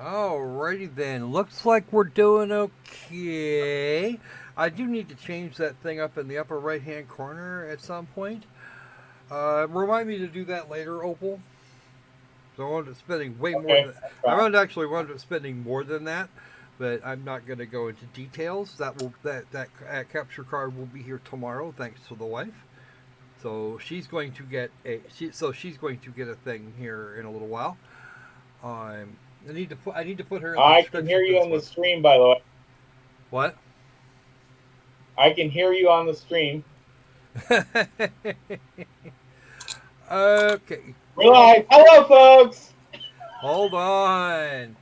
Alrighty then. Looks like we're doing okay. I do need to change that thing up in the upper right hand corner at some point. Remind me to do that later, Opal. So I wound up spending way more Okay, than that's I fine. wound up spending more than that, but I'm not going to go into details. That capture card will be here tomorrow, thanks to the wife. So she's going to get a thing here in a little while. I need to put her in the I can description hear for you this on the one. stream, by the way. What? I can hear you on the stream. Okay. We're live. Hello, folks. Hold on.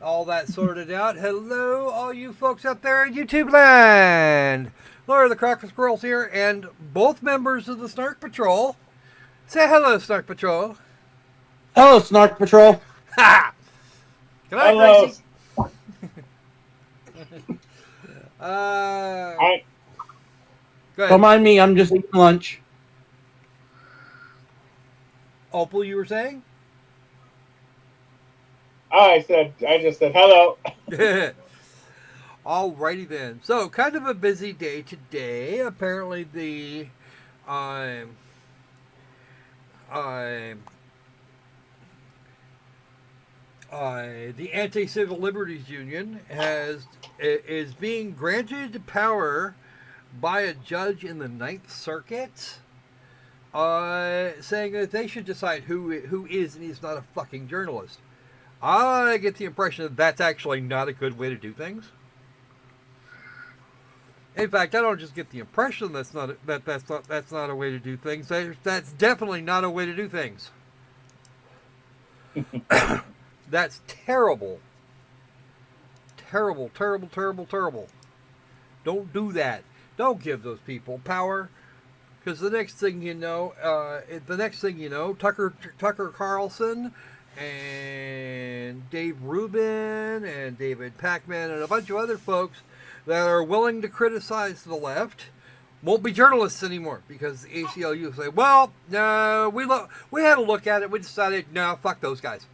All that sorted out. Hello, all you folks out there in YouTube land. Laura the Crocker Squirrels here, and both members of the Snark Patrol. Say hello, Snark Patrol. Hello, Snark Patrol. Ha! Good night, Hello. Gracie. Uh, I go Don't ahead. mind me, I'm just eating lunch. Opal, you were saying? I just said hello. Alrighty then. So, kind of a busy day today. Apparently, um, um, the Anti-Civil Liberties Union is being granted power by a judge in the Ninth Circuit, saying that they should decide who is and is not a fucking journalist. I get the impression that that's actually not a good way to do things. In fact, I don't just get the impression that's not a way to do things. That's definitely not a way to do things. That's terrible. Terrible, terrible, terrible, terrible. Don't do that. Don't give those people power, because the next thing you know, Tucker Carlson and Dave Rubin and David Pacman and a bunch of other folks that are willing to criticize the left won't be journalists anymore, because the ACLU will say, well, no, we had a look at it, we decided, no, fuck those guys.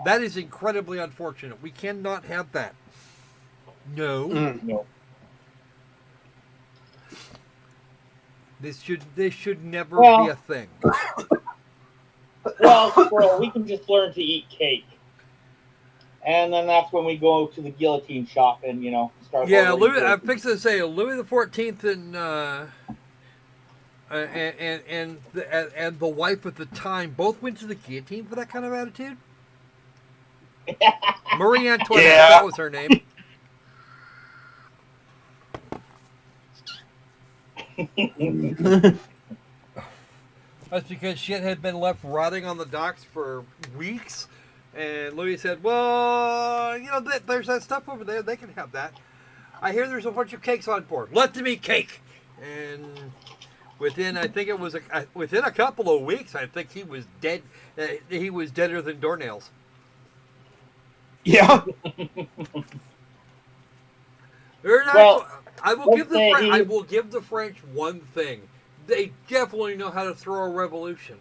That is incredibly unfortunate. We cannot have that. No. No. This should never be a Well, thing. squirrel, we can just learn to eat cake, and then that's when we go to the guillotine shop and start Yeah, ordering I'm cake. fixing to say Louis the 14th and the wife at the time both went to the guillotine for that kind of attitude. Marie Antoinette, Yeah. that was her name. That's because shit had been left rotting on the docks for weeks. And Louis said, well, there's that stuff over there. They can have that. I hear there's a bunch of cakes on board. Let them eat cake. And within a couple of weeks, I think he was dead. He was deader than doornails. Yeah. Well, I will give the French one thing. They definitely know how to throw a revolution.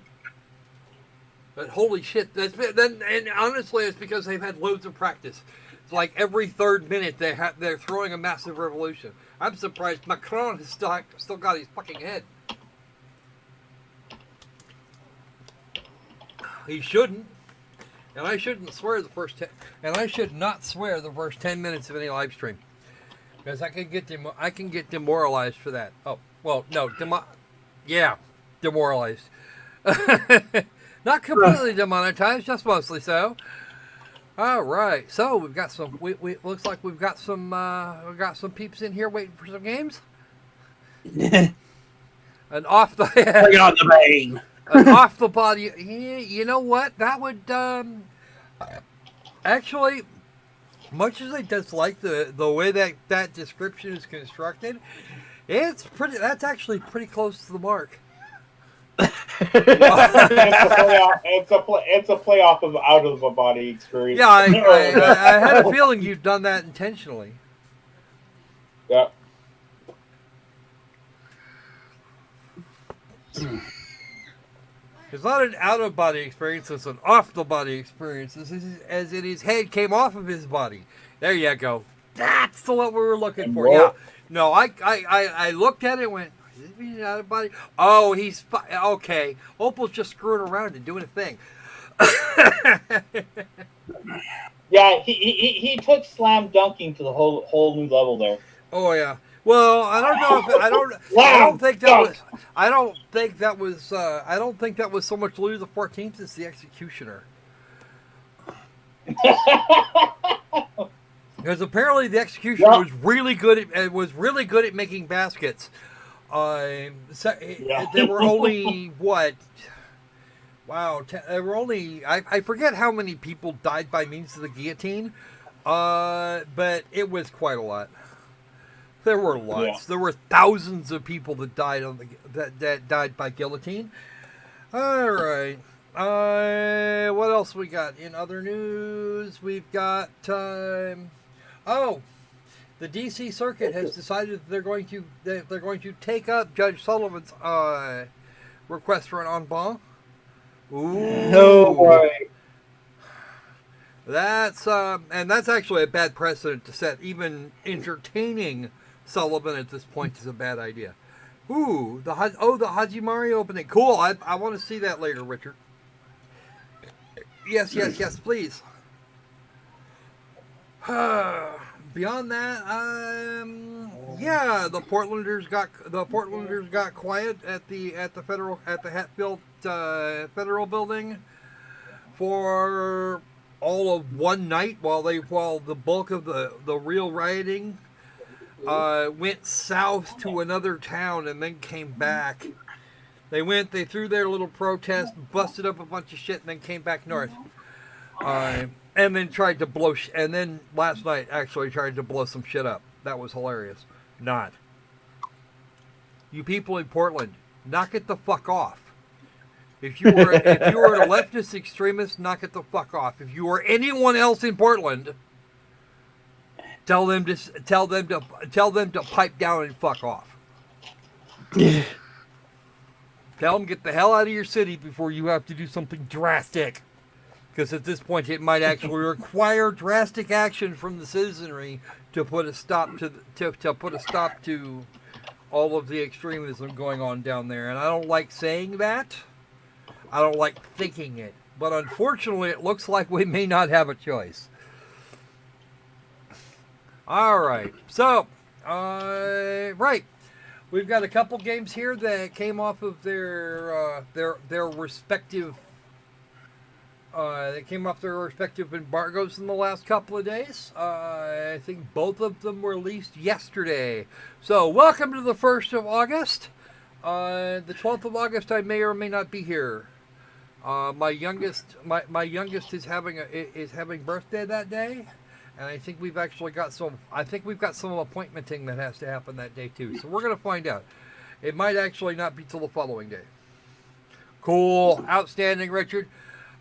But holy shit, and honestly, it's because they've had loads of practice. It's like every third minute they're throwing a massive revolution. I'm surprised Macron has still got his fucking head. He shouldn't, and I shouldn't swear and I should not swear the first 10 minutes of any live stream, because I can get demoralized for that. Oh well, no, demoralized. Not completely demonetized, just mostly so. All right, so we've got some. Looks like we've got some peeps in here waiting for some games. Bring And off the on the bane. an off the body. You know what? That would actually, much as I dislike the way that description is constructed, it's pretty. That's actually pretty close to the mark. it's a playoff of out of the body experience. Yeah, I had a feeling you'd done that intentionally. Yeah. It's not an out-of-body experience, it's an off-the-body experience. This is as in his head came off of his body. There you go. That's the what we were looking for. Yeah. No, I looked at it and went, is he out of body? Oh, he's okay. Opal's just screwing around and doing a thing. Yeah, he took slam dunking to the whole new level there. Oh yeah. Well, I don't know if I don't think that was so much Louis the 14th as the executioner. Because apparently the executioner was really good at making baskets. There were only what? Wow, there were only I forget how many people died by means of the guillotine, but it was quite a lot. There were lots. Yeah. There were thousands of people that died that died by guillotine. All right. What else we got in other news? We've got the DC Circuit has decided that they're going to take up Judge Sullivan's request for an en banc. Ooh. No way. That's actually a bad precedent to set. Even entertaining Sullivan at this point is a bad idea. Ooh, the Hajimari opening. Cool. I want to see that later, Richard. Yes, please. Beyond that, the Portlanders got quiet at the Hatfield Federal Building for all of one night while the bulk of the real rioting went south to another town and then came back. They threw their little protest, busted up a bunch of shit, and then came back north. And then tried to blow, and then last night actually tried to blow some shit up. That was hilarious. Not. You people in Portland, knock it the fuck off. If you were a leftist extremist, knock it the fuck off. If you were anyone else in Portland, tell them to pipe down and fuck off. Tell them get the hell out of your city before you have to do something drastic. Because at this point, it might actually require drastic action from the citizenry to put a stop to all of the extremism going on down there. And I don't like saying that. I don't like thinking it. But unfortunately, it looks like we may not have a choice. All right. So, right. We've got a couple games here that came off of their respective. They came off their respective embargoes in the last couple of days. I think both of them were released yesterday. So, welcome to the 1st of August. The 12th of August, I may or may not be here. My youngest is having birthday that day, and I think we've actually got some. I think we've got some appointmenting that has to happen that day too. So we're gonna find out. It might actually not be till the following day. Cool, outstanding, Richard.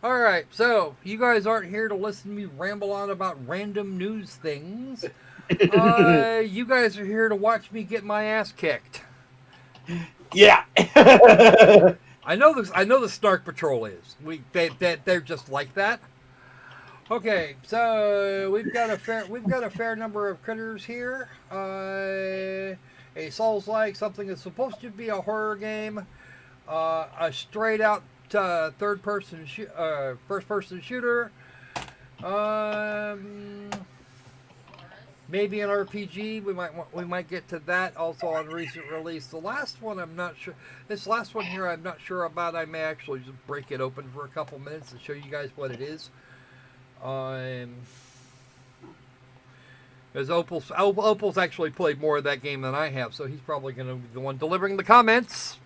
All right, so you guys aren't here to listen to me ramble on about random news things. You guys are here to watch me get my ass kicked. Yeah. I know the Snark Patrol is. They're just like that. Okay, so we've got a fair number of critters here. A Souls-like, something that's supposed to be a horror game. A straight out first person shooter. Maybe an RPG. We might get to that also on recent release. The last one I'm not sure. This last one here I'm not sure about. I may actually just break it open for a couple minutes and show you guys what it is. Because Opal's actually played more of that game than I have, so he's probably going to be the one delivering the comments.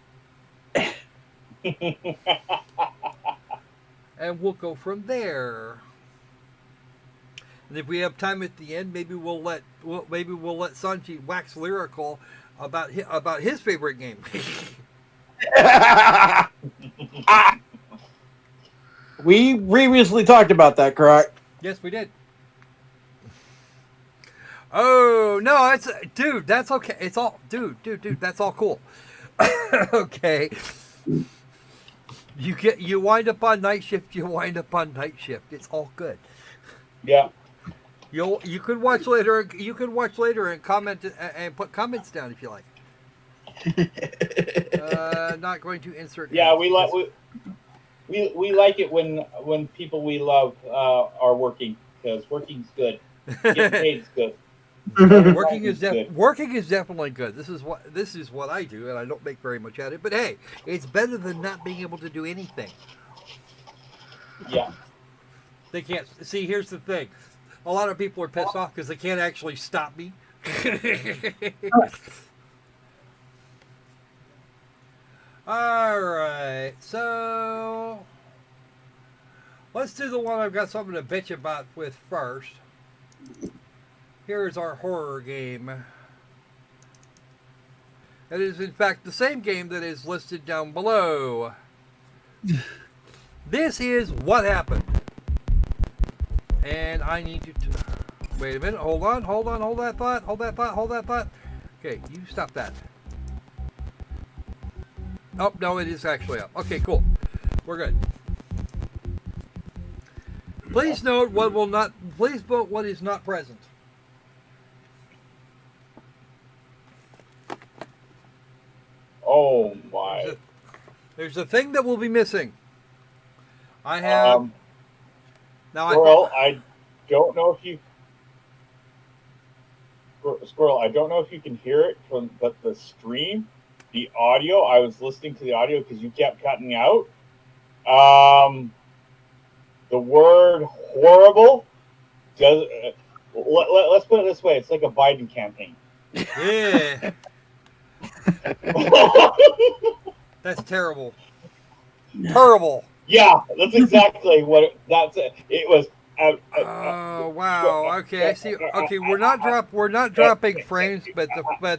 And we'll go from there. And if we have time at the end, maybe we'll let Sanji wax lyrical about his favorite game. We previously talked about that, correct? Yes, we did. Oh no, dude. That's okay. It's all dude. That's all cool. Okay. You wind up on night shift. You wind up on night shift. It's all good. Yeah. You can watch later. You can watch later and comment and put comments down if you like. Not going to insert. Yeah, ads we like because- we like it when people we love are working, because working's good. Getting paid is good. Working is definitely good. This is what I do, and I don't make very much at it. But hey, it's better than not being able to do anything. Yeah. They can't see. Here's the thing: a lot of people are pissed off because they can't actually stop me. All right, so let's do the one I've got something to bitch about with first. Here's our horror game. It is, in fact, the same game that is listed down below. This is What Happened. And I need to... Wait a minute. Hold that thought. Okay, you stop that. Oh, no, it is actually up. Okay, cool. We're good. Please note please vote what is not present. Oh my. There's a thing that will be missing. I have now. Squirrel, I don't know if you Squirrel. I don't know if you can hear it but the stream, the audio. I was listening to the audio because you kept cutting out. The word horrible does. Let's put it this way: it's like a Biden campaign. Yeah. That's terrible. Terrible. Yeah, that's exactly what it was. Oh wow. Okay, I see. Okay, we're not dropping frames, but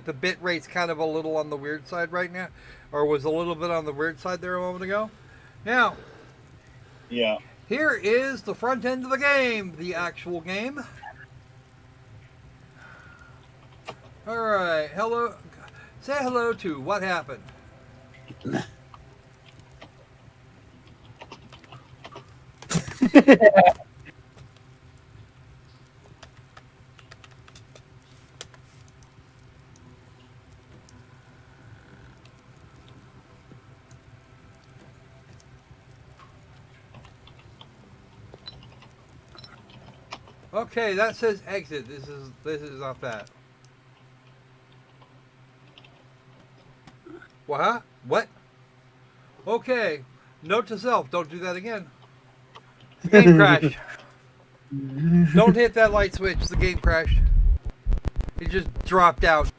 the bit rate's kind of a little on the weird side right now, or was a little bit on the weird side there a moment ago. Now, yeah. Here is the front end of the game, the actual game. All right, hello. Say hello to What Happened. Okay, that says exit. This is not that. What? What? Okay. Note to self: don't do that again. The game crashed. Don't hit that light switch. The game crashed. It just dropped out.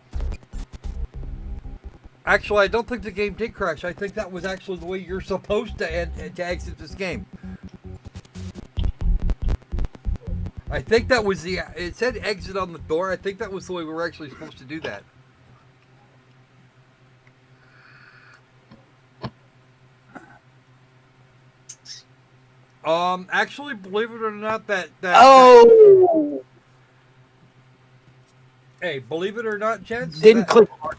Actually, I don't think the game did crash. I think that was actually the way you're supposed to exit this game. I think that was it said exit on the door. I think that was the way we were actually supposed to do that. Actually, believe it or not, hey, believe it or not, gents. Didn't click for it.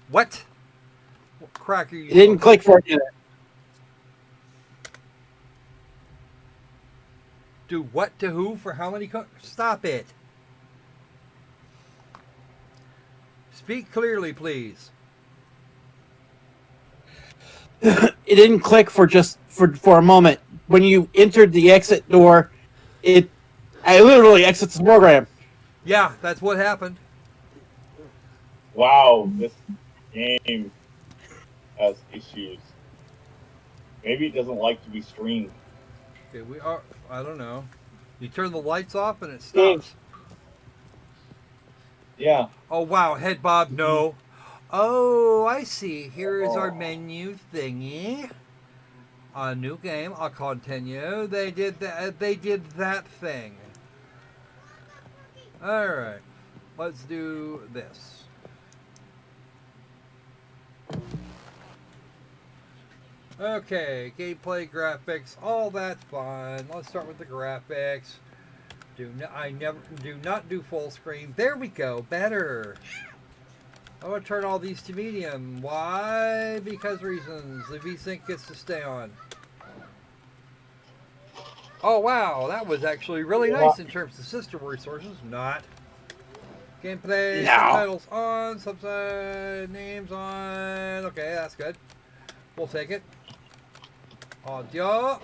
What? What crack are you? It didn't click for it either. Do what to who for how many? Stop it. Speak clearly, please. It didn't click for a moment. When you entered the exit door, I literally exits the program. Yeah, that's what happened. Wow, this game has issues. Maybe it doesn't like to be streamed. Okay, I don't know. You turn the lights off and it stops. Yeah. Oh wow, head bob, no. Oh, I see. Here is our menu thingy. A new game. I'll continue. They did that. They did that thing. All right. Let's do this. Okay, gameplay, graphics, all that's fine. Let's start with the graphics. Do not do full screen. There we go. Better. I'm gonna turn all these to medium. Why? Because reasons. The VSync gets to stay on. Oh wow, that was actually really nice in terms of system resources. Not. Gameplay, No. subtitles on, subside names on. Okay, that's good. We'll take it. Audio.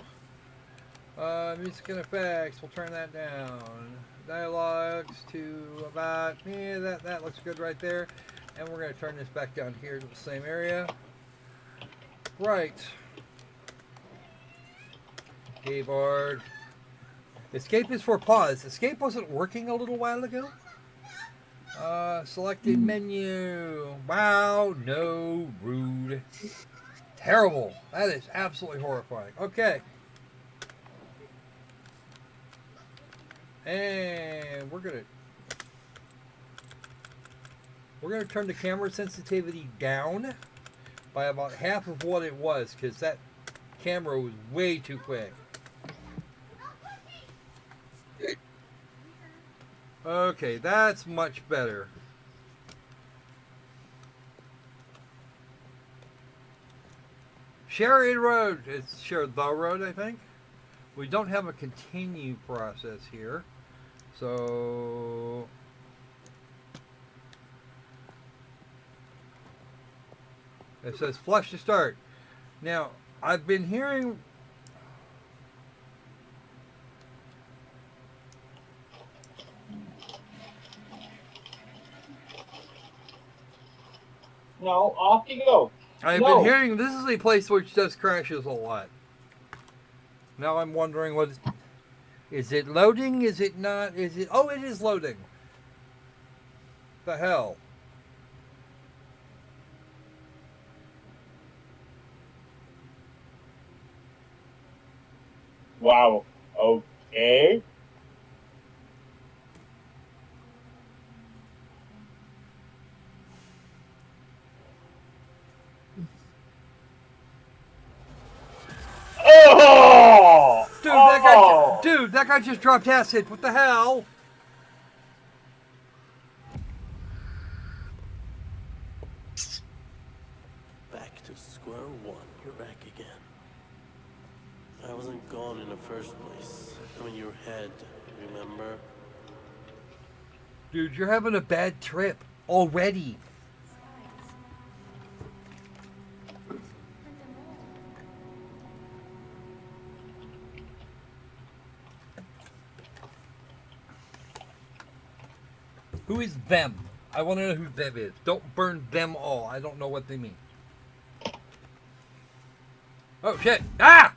Music and effects, we'll turn that down. Dialogues to about, yeah, that looks good right there. And we're going to turn this back down here to the same area. Right. Keyboard. Escape is for pause. Escape wasn't working a little while ago. Selected menu. Wow, no, rude. Terrible. That is absolutely horrifying. Okay. And we're gonna turn the camera sensitivity down by about half of what it was, because that camera was way too quick. Okay, that's much better. Share a road. It's share the road, I think. We don't have a continue process here. So it says flush to start. Now, I've been hearing No, off you go. I've been hearing this is a place which does crashes a lot. Now I'm wondering what is it loading? Is it not? Is it? Oh, it is loading. The hell. Wow. Okay. Oh! Dude, that guy just dropped acid. What the hell? Back to square one. You're back again. I wasn't gone in the first place. I'm in your head, remember? Dude, you're having a bad trip already. Who is them? I want to know who them is. Don't burn them all. I don't know what they mean. Oh, shit. Ah!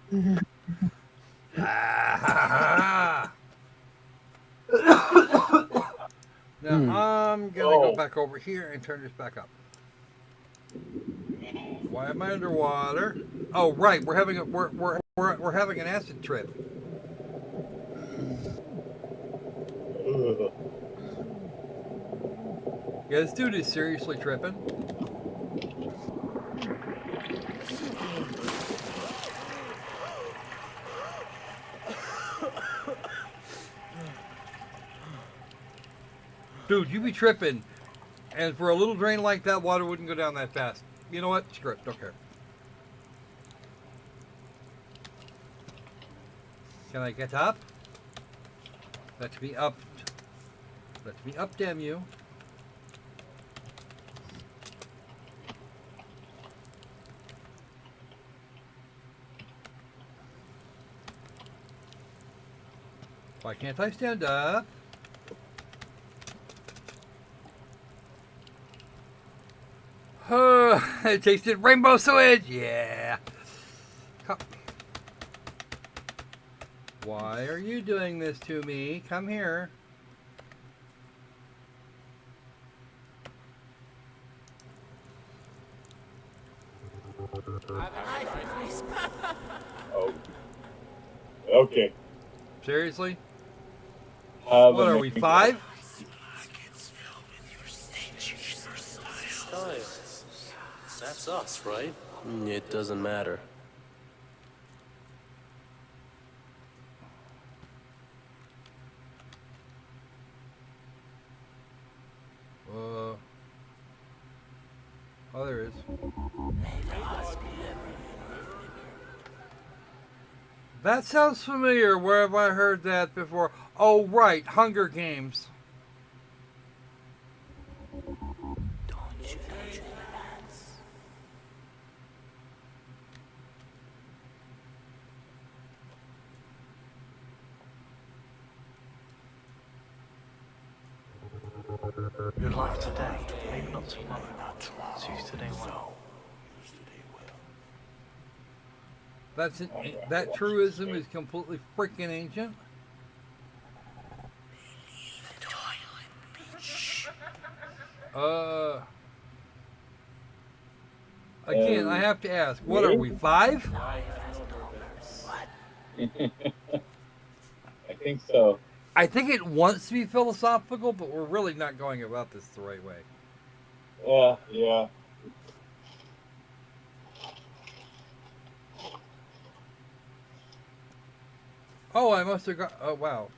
Ah! Now, I'm going to go back over here and turn this back up. Why am I underwater? Oh, right. We're having we're having an acid trip. Yeah, this dude is seriously tripping. Dude, you be tripping. And for a little drain like that, water wouldn't go down that fast. You know what? Screw it. Don't care. Can I get up? Let me up. Let me up, damn you. Why can't I stand up? I tasted rainbow sewage. Yeah. Come. Why are you doing this to me? Come here. Oh. Okay. Seriously? What What are we, 5? That's us, right? It doesn't matter. Oh, there is. That sounds familiar. Where have I heard that before? Oh, right. Hunger Games. You're like today, maybe not tomorrow. Choose today well. That truism is completely freaking ancient. Again, I have to ask, what are we, 5? I think so. I think it wants to be philosophical, but we're really not going about this the right way. Yeah. Oh, I must have got. Oh, wow.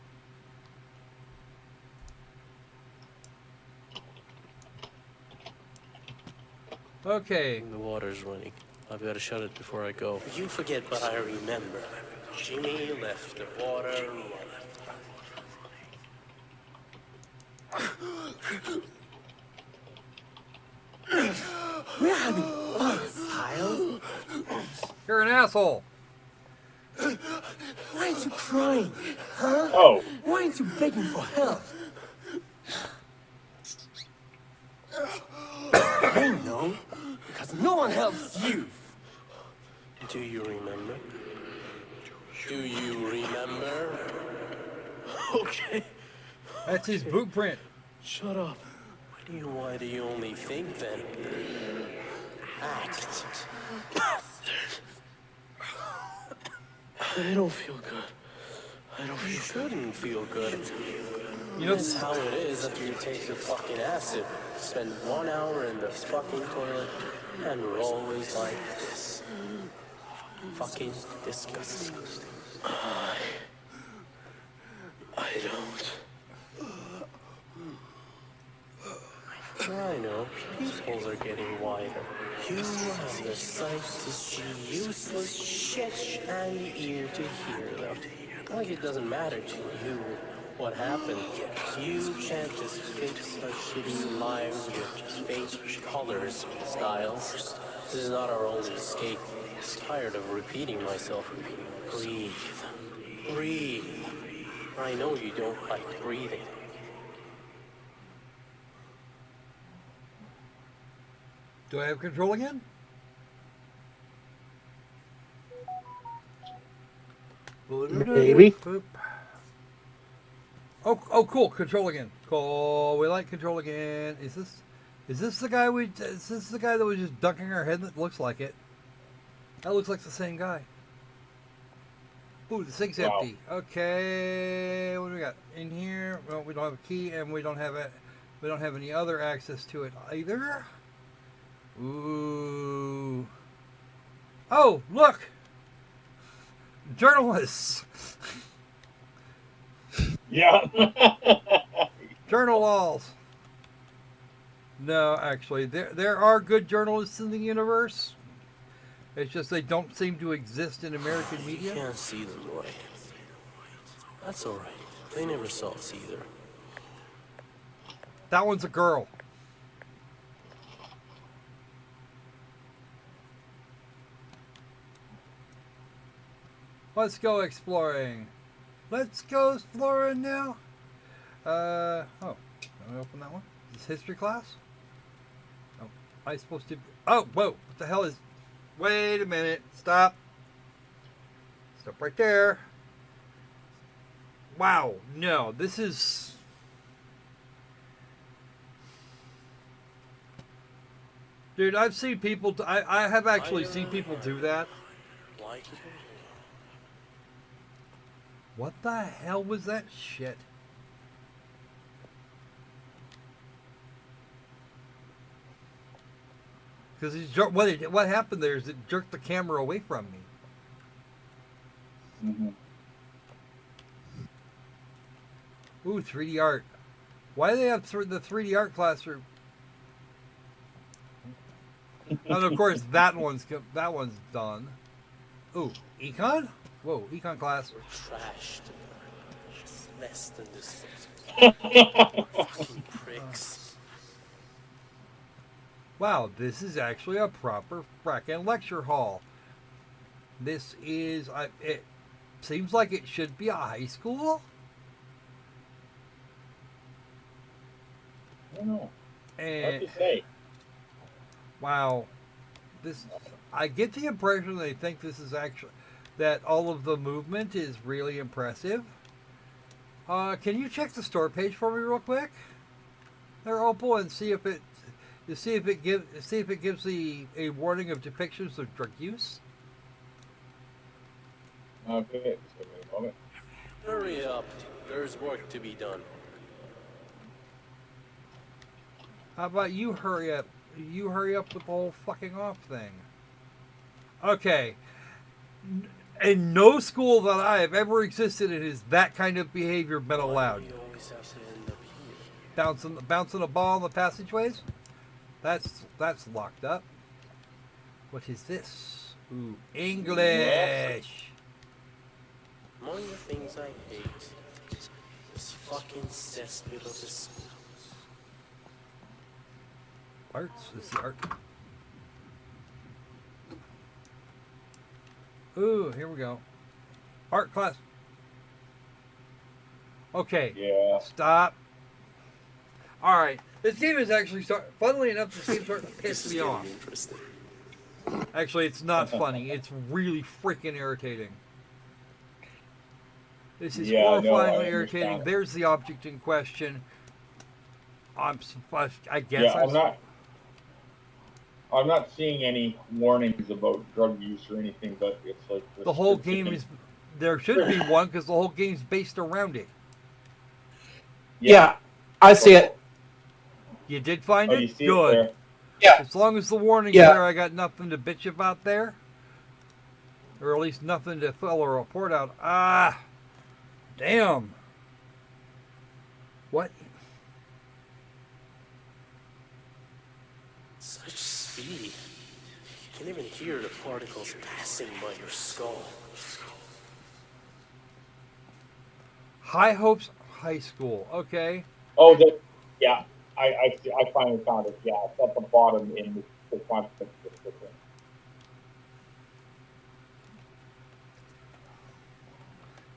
Okay. The water's running. I've got to shut it before I go. You forget, but I remember. Jimmy left the water running. We're having fun, Kyle. You're an asshole. Why aren't you crying? Huh? Oh. Why aren't you begging for help? I know, because no one helps you. Do you remember? Do you remember? Okay. That's his boot print. Shut up. Why do you only think then? Act. I don't feel good. You shouldn't feel good. You know, That's how it is after you take your fucking acid. Spend 1 hour in the fucking toilet, and you're always like this. Fucking disgusting. I don't. I know. These holes are getting wider. You have the sight to see useless shit and the ear to hear them. Like it doesn't matter to you what happened. You can't just fix our shitty lives with just fake colors and styles. This is not our only escape. I'm tired of repeating myself. Breathe. Breathe. I know you don't like breathing. do I have control again? Maybe. Oh, cool. Control again. Cool. We like control again. Is this the guy that was just ducking our head? That looks like it. That looks like the same guy. Ooh, the sink's empty. Okay, what do we got in here? Well, we don't have a key, and we don't have it. We don't have any other access to it either. Ooh. Oh, look! Journalists! Yeah. Journal walls. No, actually, there are good journalists in the universe. It's just they don't seem to exist in American You media. can't see them right. That's alright. They never saw us either. That one's a girl. Let's go exploring. Let's go exploring now. Oh, let me open that one. Is this history class? Oh, am I supposed to? Oh, whoa! What the hell is? Wait a minute. Stop. Stop right there. Wow. No, this is. Dude, I've seen people. I have actually seen people do that. Like it? What the hell was that shit? Because what happened there is it jerked the camera away from me. Mm-hmm. Ooh, 3D art. Why do they have the 3D art classroom? And of course that one's done. Ooh, econ? Whoa, econ class. We're trash to burn. It's less than disposable. Fucking pricks. Wow, this is actually a proper frackin' lecture hall. This is, it seems like it should be a high school. I don't know. Hard And to say. wow, this, I get the impression they think this is actually, that all of the movement is really impressive. Can you check the store page for me real quick? There, Opal, and see if it gives a warning of depictions of drug use. Okay, just give me a moment. Hurry up. There's work to be done. How about you hurry up? You hurry up with the whole fucking off thing. Okay. In no school that I have ever existed in has that kind of behavior been allowed. Why do we always have to end up here? Bouncing a ball in the passageways? That's locked up. What is this? Ooh, English. Among the things I hate, this fucking cesspit of a school. Arts? Is the art? Ooh, here we go. Art class. Okay. Yeah. Stop. All right. This game is actually funnily enough, this game's starting to piss me off. Interesting. Actually, it's not funny. It's really freaking irritating. This is Yeah, no, horrifyingly I irritating. understand. There's the object in question. I guess Yeah, I'm not seeing any warnings about drug use or anything, but it's like the whole game is. There should be one because the whole game's based around it. Yeah, I see it. You did find Oh, it? you see Good. it there? Yeah. As long as the warning's Yeah. there, I got nothing to bitch about there. Or at least nothing to fill a report out. Ah, damn. What? Such speed. You can't even hear the particles passing by your skull. High Hopes High School. Okay. Oh, yeah. I finally found it. Yeah, it's at the bottom in the content description.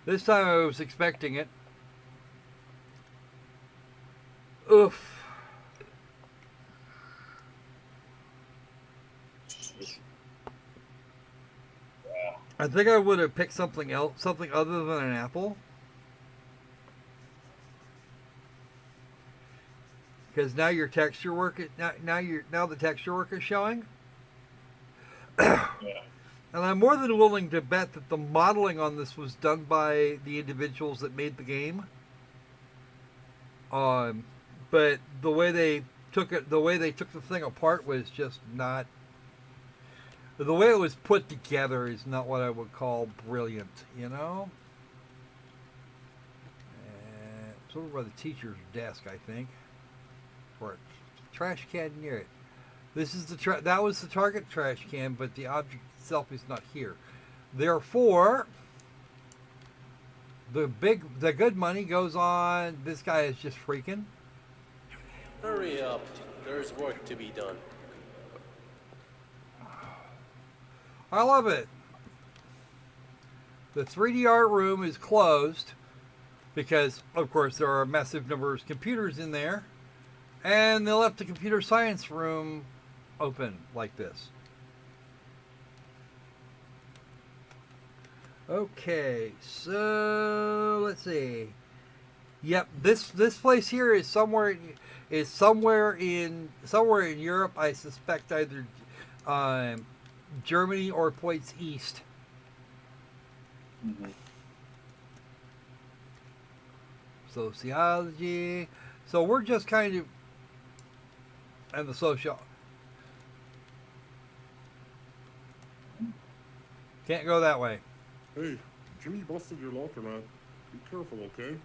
This time I was expecting it. Oof. I think I would have picked something else, something other than an apple. Because now your texture work is now the texture work is showing. Yeah. And I'm more than willing to bet that the modeling on this was done by the individuals that made the game. But the way they took the thing apart was just not. The way it was put together is not what I would call brilliant, you know? It's over by the teacher's desk, I think. Or a trash can near it. This is that was the target trash can, but the object itself is not here. Therefore, the good money goes on. This guy is just freaking. Hurry up. There's work to be done. I love it. The 3D art room is closed because, of course, there are a massive number of computers in there. And they left the computer science room open like this. Okay, so let's see. Yep, this place here is somewhere in Europe. I suspect either Germany or points east. Mm-hmm. Sociology. So we're just kind of, and the social. Can't go that way. Hey, Jimmy busted your locker, man. Be careful, okay?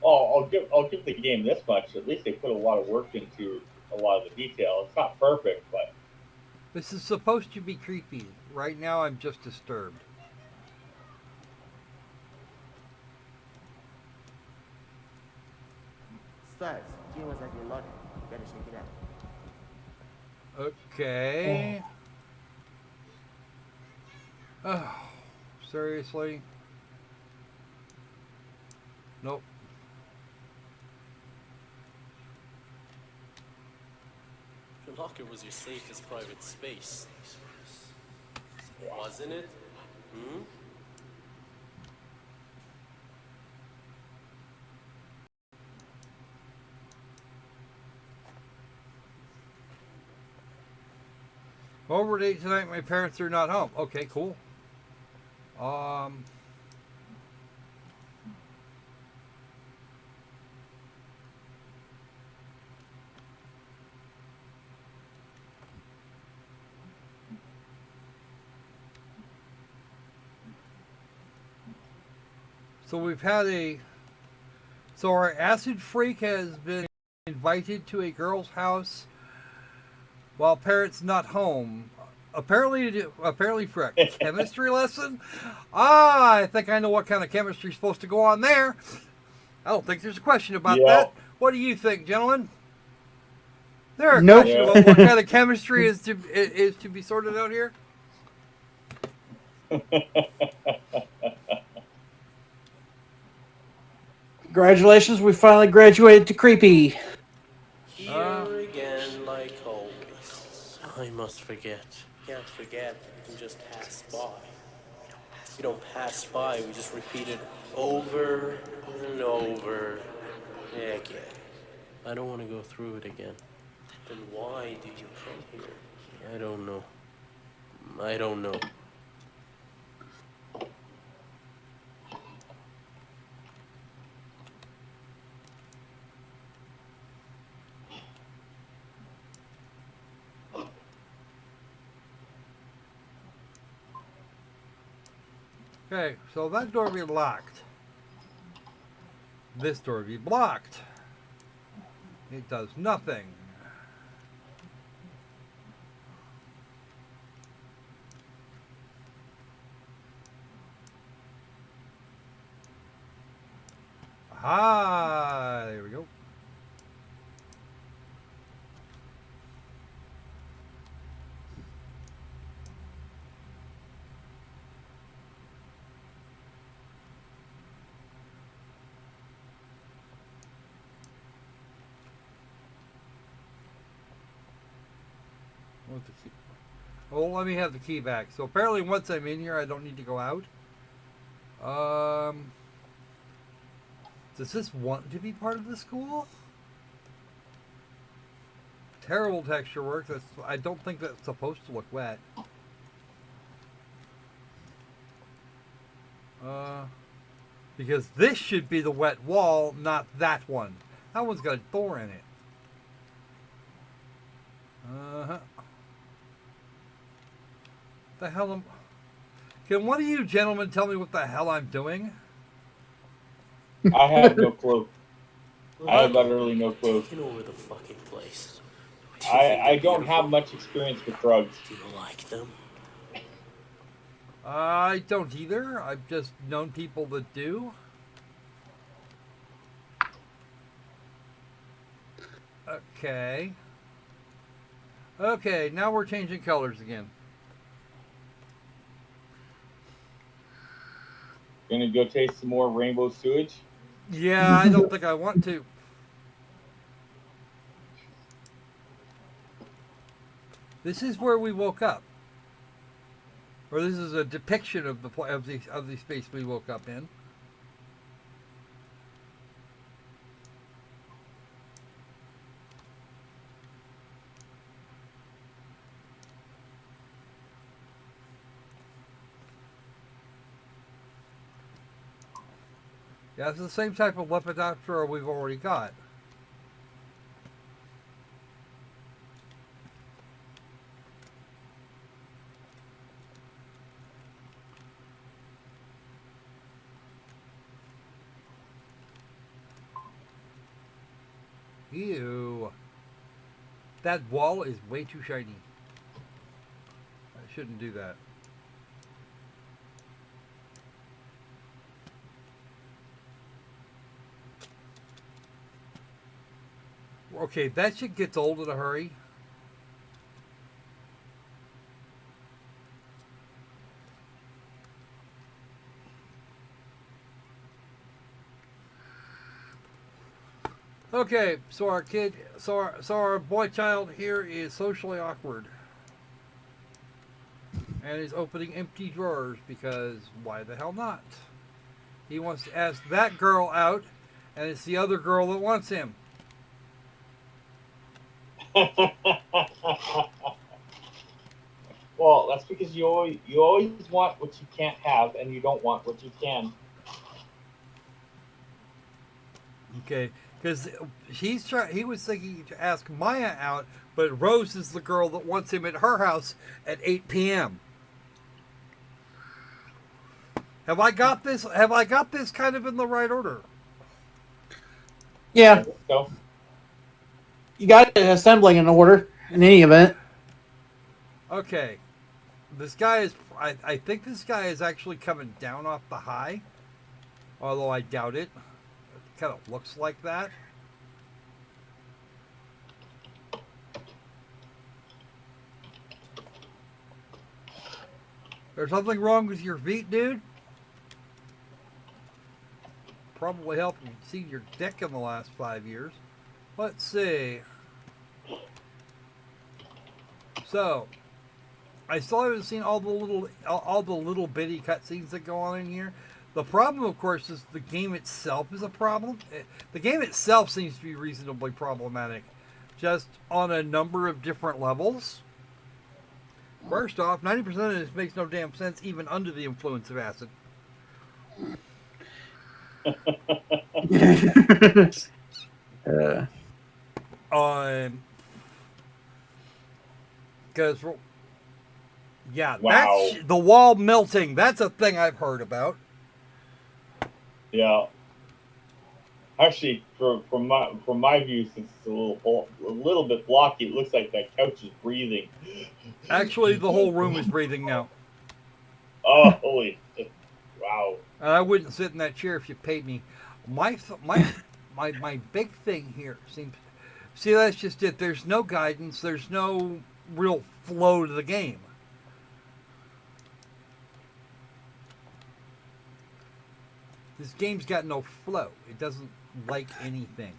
Oh, I'll give the game this much. At least they put a lot of work into a lot of the detail. It's not perfect, but This is supposed to be creepy. Right now, I'm just disturbed. Stars, Jim was at your locker. You better check it out. Okay. Oh, seriously? Nope. Your locker was your safest private space. Wasn't it? Hmm? Over date tonight. My parents are not home. Okay, cool. So we've had so our acid freak has been invited to a girl's house while parents not home. Apparently for a chemistry lesson. I think I know what kind of chemistry is supposed to go on there. I don't think there's a question about that. What do you think, gentlemen? There a Nope. question about what kind of chemistry is to be sorted out here? Congratulations, we finally graduated to creepy. Here again, like always. I must forget. Can't forget. You can just pass by. We don't pass by. We just repeat it over and over again. I don't want to go through it again. Then why do you come here? I don't know. I don't know. Okay, so that door be locked. This door be blocked. It does nothing. Aha! There we go. What's the key? Oh, let me have the key back. So apparently once I'm in here, I don't need to go out. Does this want to be part of the school? Terrible texture work. I don't think that's supposed to look wet. Because this should be the wet wall, not that one. That one's got a door in it. The hell am... Can one of you gentlemen tell me what the hell I'm doing? I have no clue. I have literally no clue. Get over the fucking place. I don't have much experience with drugs. Do you like them? I don't either. I've just known people that do. Okay. Okay, now we're changing colors again. Gonna go taste some more rainbow sewage? Yeah, I don't think I want to. This is where we woke up. Or this is a depiction of the space we woke up in. Yeah, it's the same type of Lepidoptera we've already got. Ew. That wall is way too shiny. shouldn't do that. Okay, that shit gets old in a hurry. Okay, so our boy child here is socially awkward. And is opening empty drawers because why the hell not? He wants to ask that girl out, and it's the other girl that wants him. Well, that's because you always want what you can't have, and you don't want what you can. Okay, because he was thinking to ask Maya out, but Rose is the girl that wants him at her house at 8 p.m. Have I got this kind of in the right order? Yeah, So, you got it assembling in order in any event. Okay. This guy is I think this guy is actually coming down off the high. Although I doubt it. It kind of looks like that. There's something wrong with your feet, dude? Probably helped you see your dick in the last 5 years. Let's see. So, I still haven't seen all the little bitty cutscenes that go on in here. The problem, of course, is the game itself is a problem. The game itself seems to be reasonably problematic, just on a number of different levels. First off, 90% of this makes no damn sense, even under the influence of acid. Because, yeah, wow. that's the wall melting. That's a thing I've heard about. Yeah. Actually, from my view, since it's a little bit blocky, it looks like that couch is breathing. Actually, the whole room is breathing now. Oh, holy! Wow. And I wouldn't sit in that chair if you paid me. My big thing here seems. See, that's just it. There's no guidance. There's no real flow to the game. This game's got no flow. It doesn't like anything.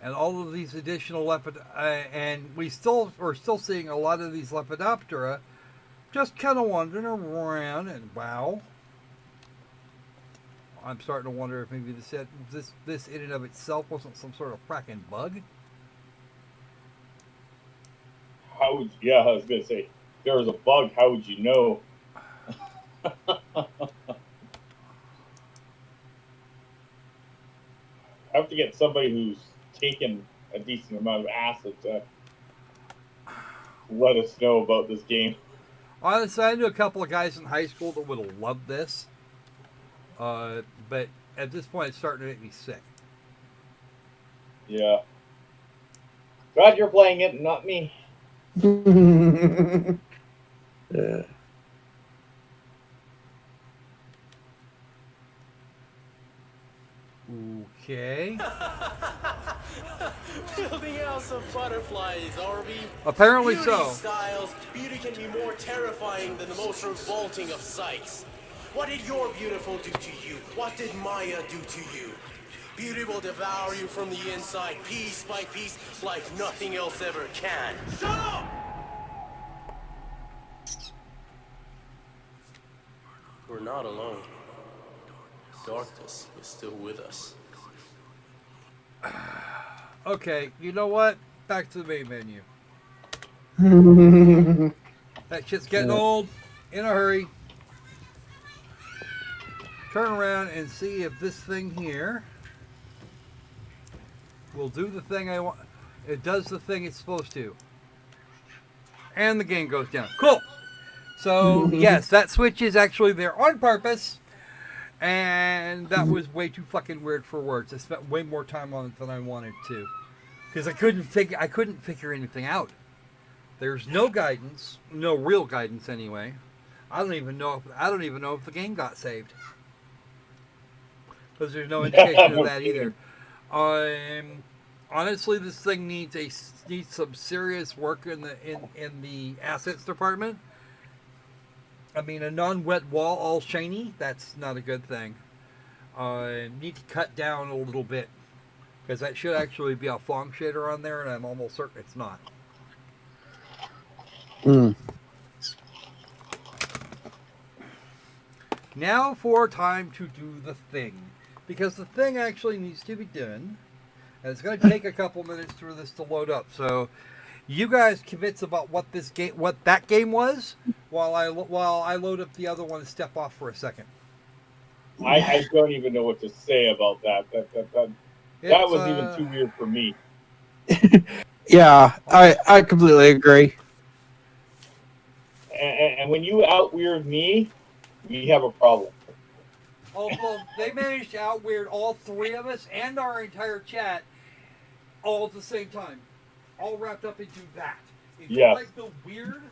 And all of these additional and we're still seeing a lot of these Lepidoptera just kind of wandering around, and wow. I'm starting to wonder if maybe this in and of itself wasn't some sort of fracking bug. How would I was gonna say, if there was a bug, how would you know? I have to get somebody who's taken a decent amount of acid to let us know about this game. Honestly, I knew a couple of guys in high school that would have loved this. But at this point, it's starting to make me sick. Yeah. Glad you're playing it, not me. Okay. Building house of butterflies, Arby. Apparently Beauty so. Styles, beauty can be more terrifying than the most revolting of sights. What did your beautiful do to you? What did Maya do to you? Beauty will devour you from the inside, piece by piece, like nothing else ever can. Shut up! We're not alone. Darkness is still with us. Okay, you know what? Back to the main menu. That shit's getting old. In a hurry. Turn around and see if this thing here will do the thing I want. It does the thing it's supposed to. And the game goes down. Cool. So, yes, that switch is actually there on purpose. And that was way too fucking weird for words. I spent way more time on it than I wanted to. Because I couldn't figure anything out. There's no guidance, no real guidance anyway. I don't even know if the game got saved, because there's no indication of that either. Honestly, this thing needs some serious work in the assets department. I mean, a non-wet wall all shiny, that's not a good thing. Need to cut down a little bit, because that should actually be a Phong shader on there, and I'm almost certain it's not. Now for time to do the thing, because the thing actually needs to be done, and it's going to take a couple minutes for this to load up. So, you guys convince about what that game was, while I load up the other one and step off for a second. I don't even know what to say about that. That was even too weird for me. Yeah, I completely agree. And when you out-weird me, we have a problem. Oh, well, they managed to out-weird all three of us and our entire chat all at the same time. All wrapped up into that. If you like the weird,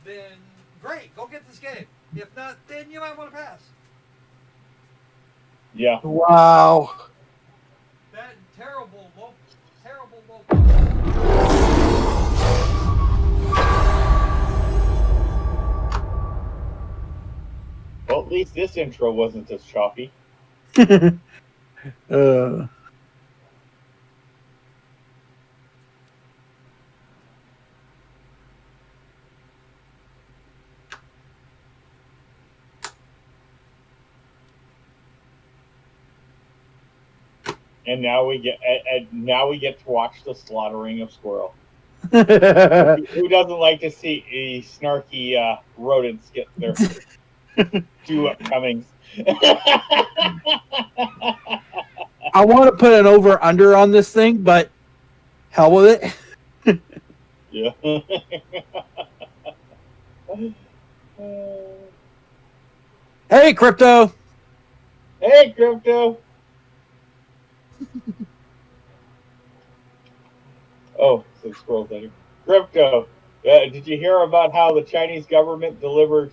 then great, go get this game. If not, then you might want to pass. Yeah. Wow. That terrible low. Well, at least this intro wasn't as choppy. And now we get to watch the slaughtering of squirrel. Who doesn't like to see snarky rodents get their due upcomings? I want to put an over/under on this thing, but hell with it. Yeah. Hey, Crypto. Hey, Crypto. Oh, some squirrels out here. Crypto, did you hear about how the Chinese government delivered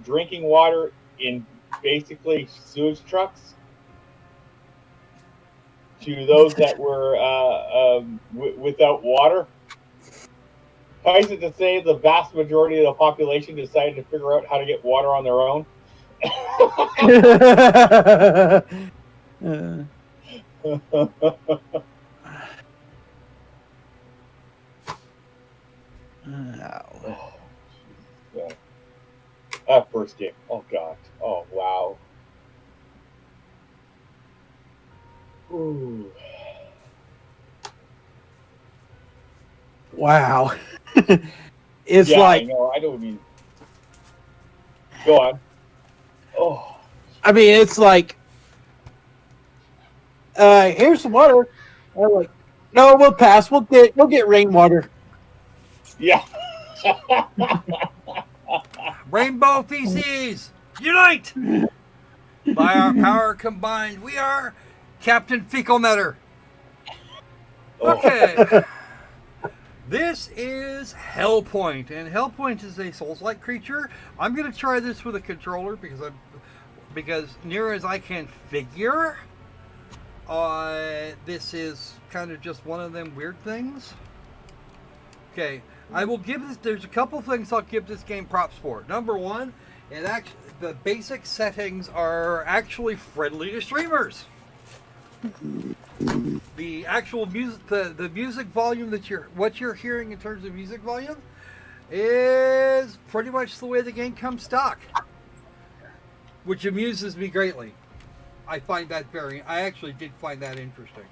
drinking water in basically sewage trucks to those that were without water? Suffice it to say, the vast majority of the population decided to figure out how to get water on their own. Oh, yeah. That first game. Oh god. Oh wow. Ooh. Wow. It's yeah, like, I know. I don't mean. Go on. Oh. I mean, it's like, here's some water. I'm like, no, we'll pass. We'll get rainwater. Yeah. Rainbow feces, unite! By our power combined, we are Captain Fecal Matter. Okay. This is Hellpoint, and Hellpoint is a Souls-like creature. I'm going to try this with a controller because near as I can figure, this is kind of just one of them weird things. Okay, I will give this. There's a couple things I'll give this game props for. Number one, the basic settings are actually friendly to streamers. The actual music, the music volume what you're hearing in terms of music volume, is pretty much the way the game comes stock, which amuses me greatly. I actually did find that interesting.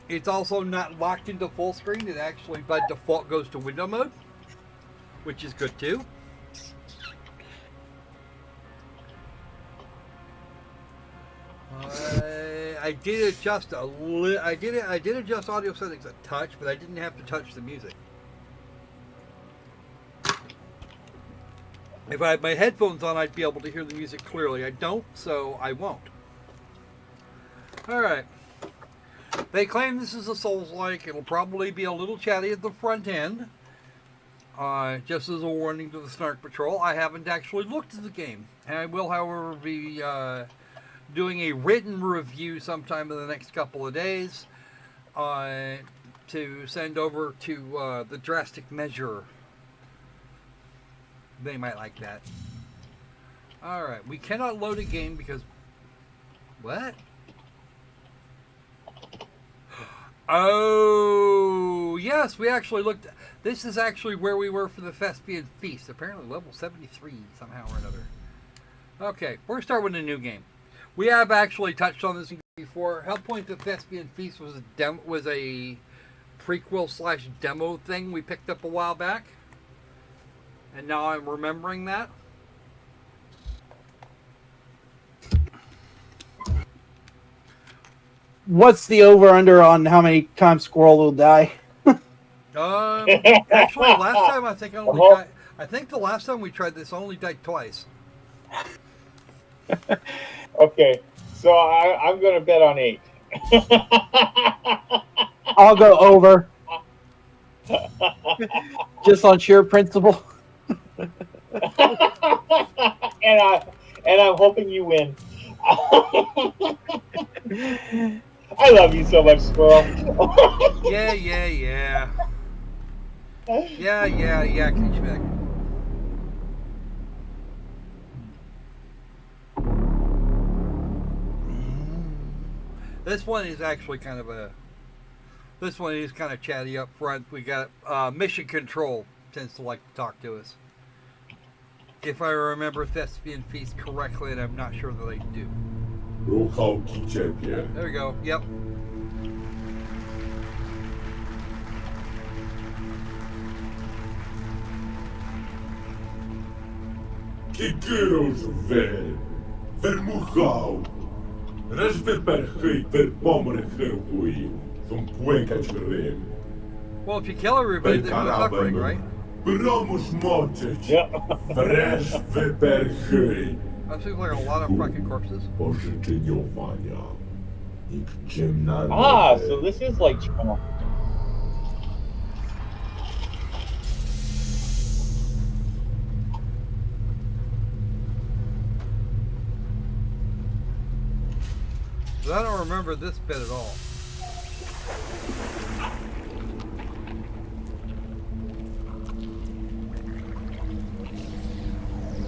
It's also not locked into full screen. It actually, by default, goes to window mode, which is good too. I did adjust I did adjust audio settings a touch, but I didn't have to touch the music. If I had my headphones on, I'd be able to hear the music clearly. I don't, so I won't. All right. They claim this is a Souls-like. It'll probably be a little chatty at the front end. Just as a warning to the Snark Patrol, I haven't actually looked at the game. And I will, however, be doing a written review sometime in the next couple of days to send over to the Drastic Measure. They might like that. Alright, we cannot load a game because... What? Oh, yes, we actually looked... This is actually where we were for the Thespian Feast. Apparently level 73 somehow or another. Okay, we're going to start with a new game. We have actually touched on this before. Hellpoint the Thespian Feast was a prequel / demo thing we picked up a while back. And now I'm remembering that. What's the over-under on how many times Squirrel will die? Actually, last time I think I think the last time we tried this, I only died twice. Okay, so I'm going to bet on 8. I'll go over. Just on sheer principle. and I'm hoping you win. I love you so much, Squirrel. Yeah. Yeah, Kinchback. This one is actually kind of this one is kind of chatty up front. We got Mission Control tends to like to talk to us. If I remember Thespian Feast correctly, and I'm not sure that I do. There we go. Yep. Kikiros ver, vermuchał, reszwy perchy, verpomre herhui, from płękać rym. Well, if you kill everybody, there's no suffering, right? Bromus moczyć, reszwy perchy. That seems like a lot of fucking corpses. Pożyczeniowania. Nikczemna So this is like... I don't remember this bit at all.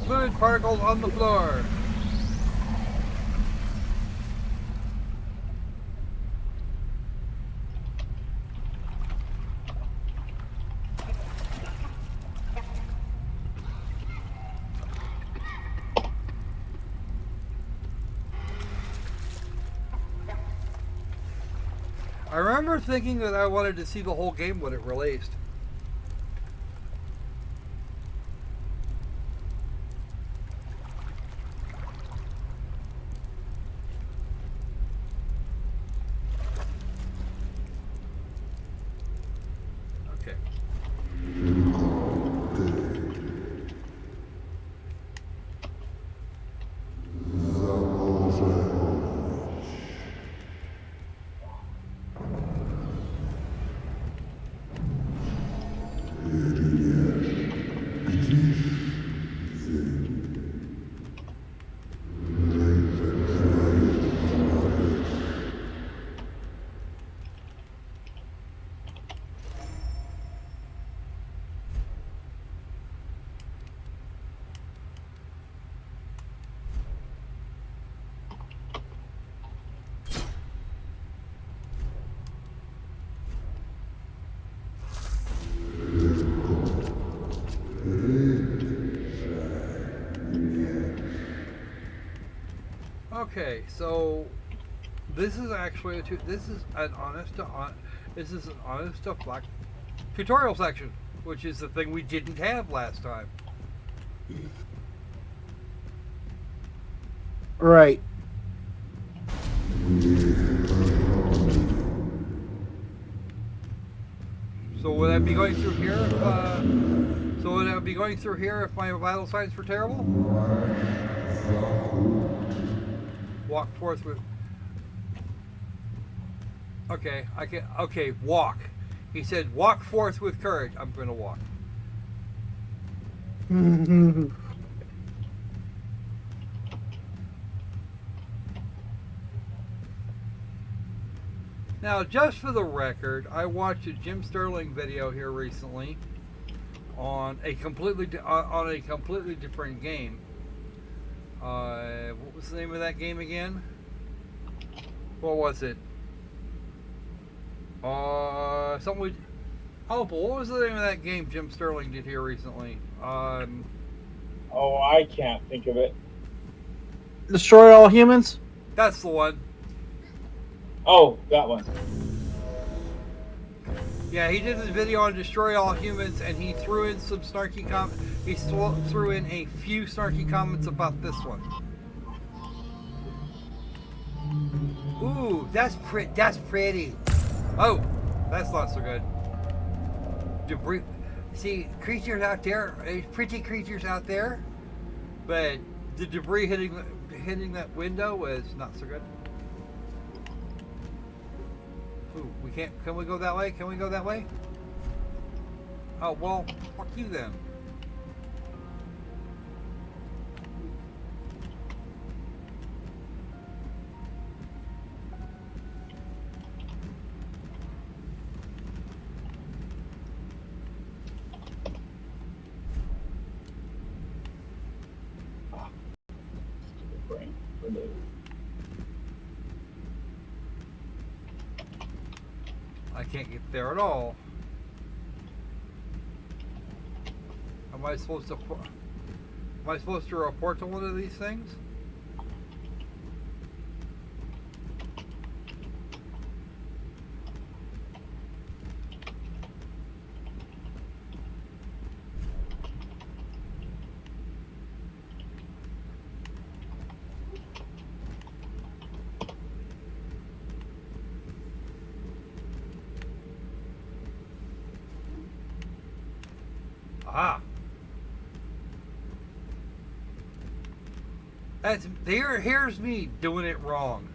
Fluid particles on the floor. I remember thinking that I wanted to see the whole game when it released. Okay. Okay, so this is actually this is an honest to black tutorial section, which is the thing we didn't have last time. Right. So would I be going through here? So would I be going through here if my vital signs were terrible? Walk forth with. Okay, I can. Okay, walk. He said, "Walk forth with courage." I'm going to walk. Now, just for the record, I watched a Jim Sterling video here recently on a completely different game. What was the name of that game again? What was it? Something with Opal. What was the name of that game Jim Sterling did here recently? Oh, I can't think of it. Destroy all humans? That's the one. Oh, that one. Yeah, he did this video on Destroy All Humans, and he threw in some snarky he threw in a few snarky comments about this one. Ooh, that's pretty. Oh, that's not so good. Debris. See, creatures out there, pretty creatures out there, but the debris hitting that window was not so good. Ooh, we can't. Can we go that way? Can we go that way? Oh well, fuck you then. I can't get there at all. Am I supposed to report to one of these things? Ah. Here's me doing it wrong.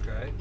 Okay.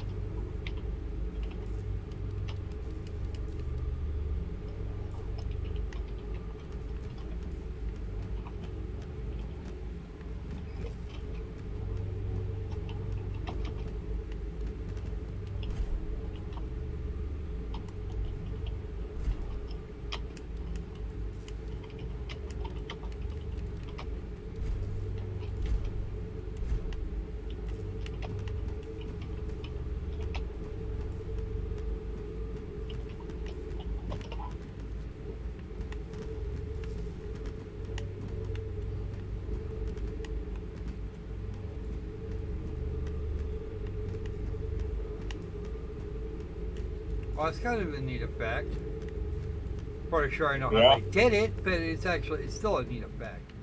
Well, it's kind of a neat effect. Pretty sure I know how they did it, but it's still a neat effect.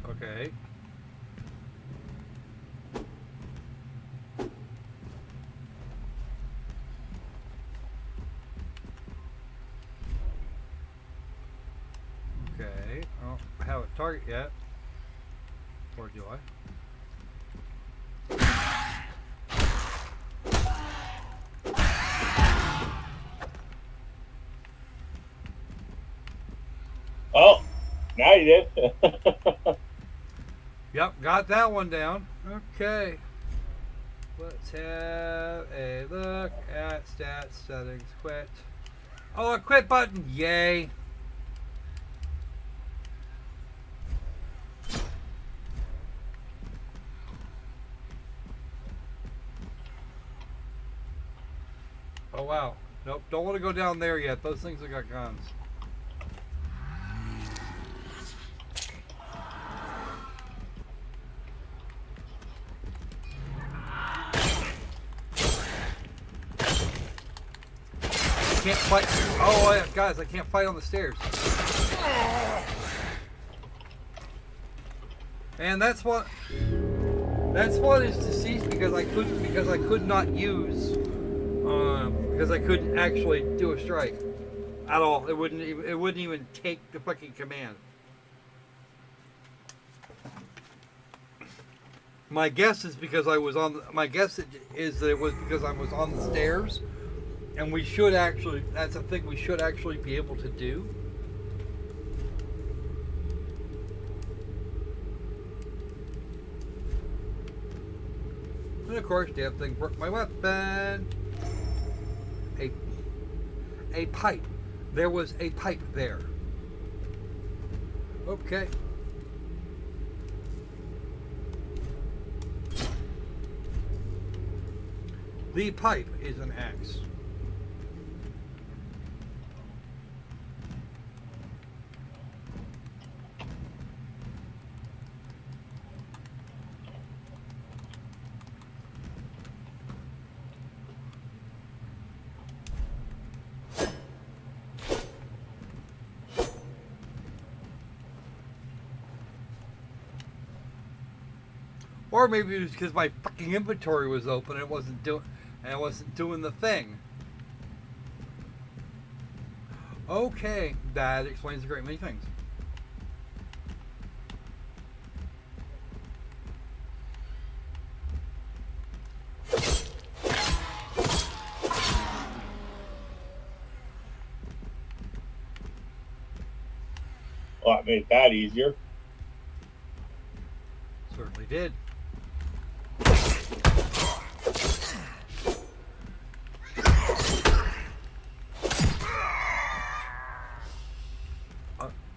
Okay. Okay, I don't have a target yet. Or do I? Oh, now you did. Yep, got that one down. Okay. Let's have a look at stats, settings, quit. Oh, a quit button. Yay. Oh wow. Nope, don't want to go down there yet. Those things have got guns. Can't fight. Oh, yeah, guys, I can't fight on the stairs. And that's what is deceased because I could not use because I couldn't actually do a strike at all. It wouldn't even take the fucking command. My guess is because I was on. My guess is that it was because I was on the stairs. And we should actually, that's a thing we should actually be able to do. And of course, damn thing broke my weapon. A pipe. There was a pipe there. Okay. The pipe is an axe. Or maybe it was because my fucking inventory was open and it wasn't doing the thing. Okay, that explains a great many things. Well, that made that easier. Certainly did.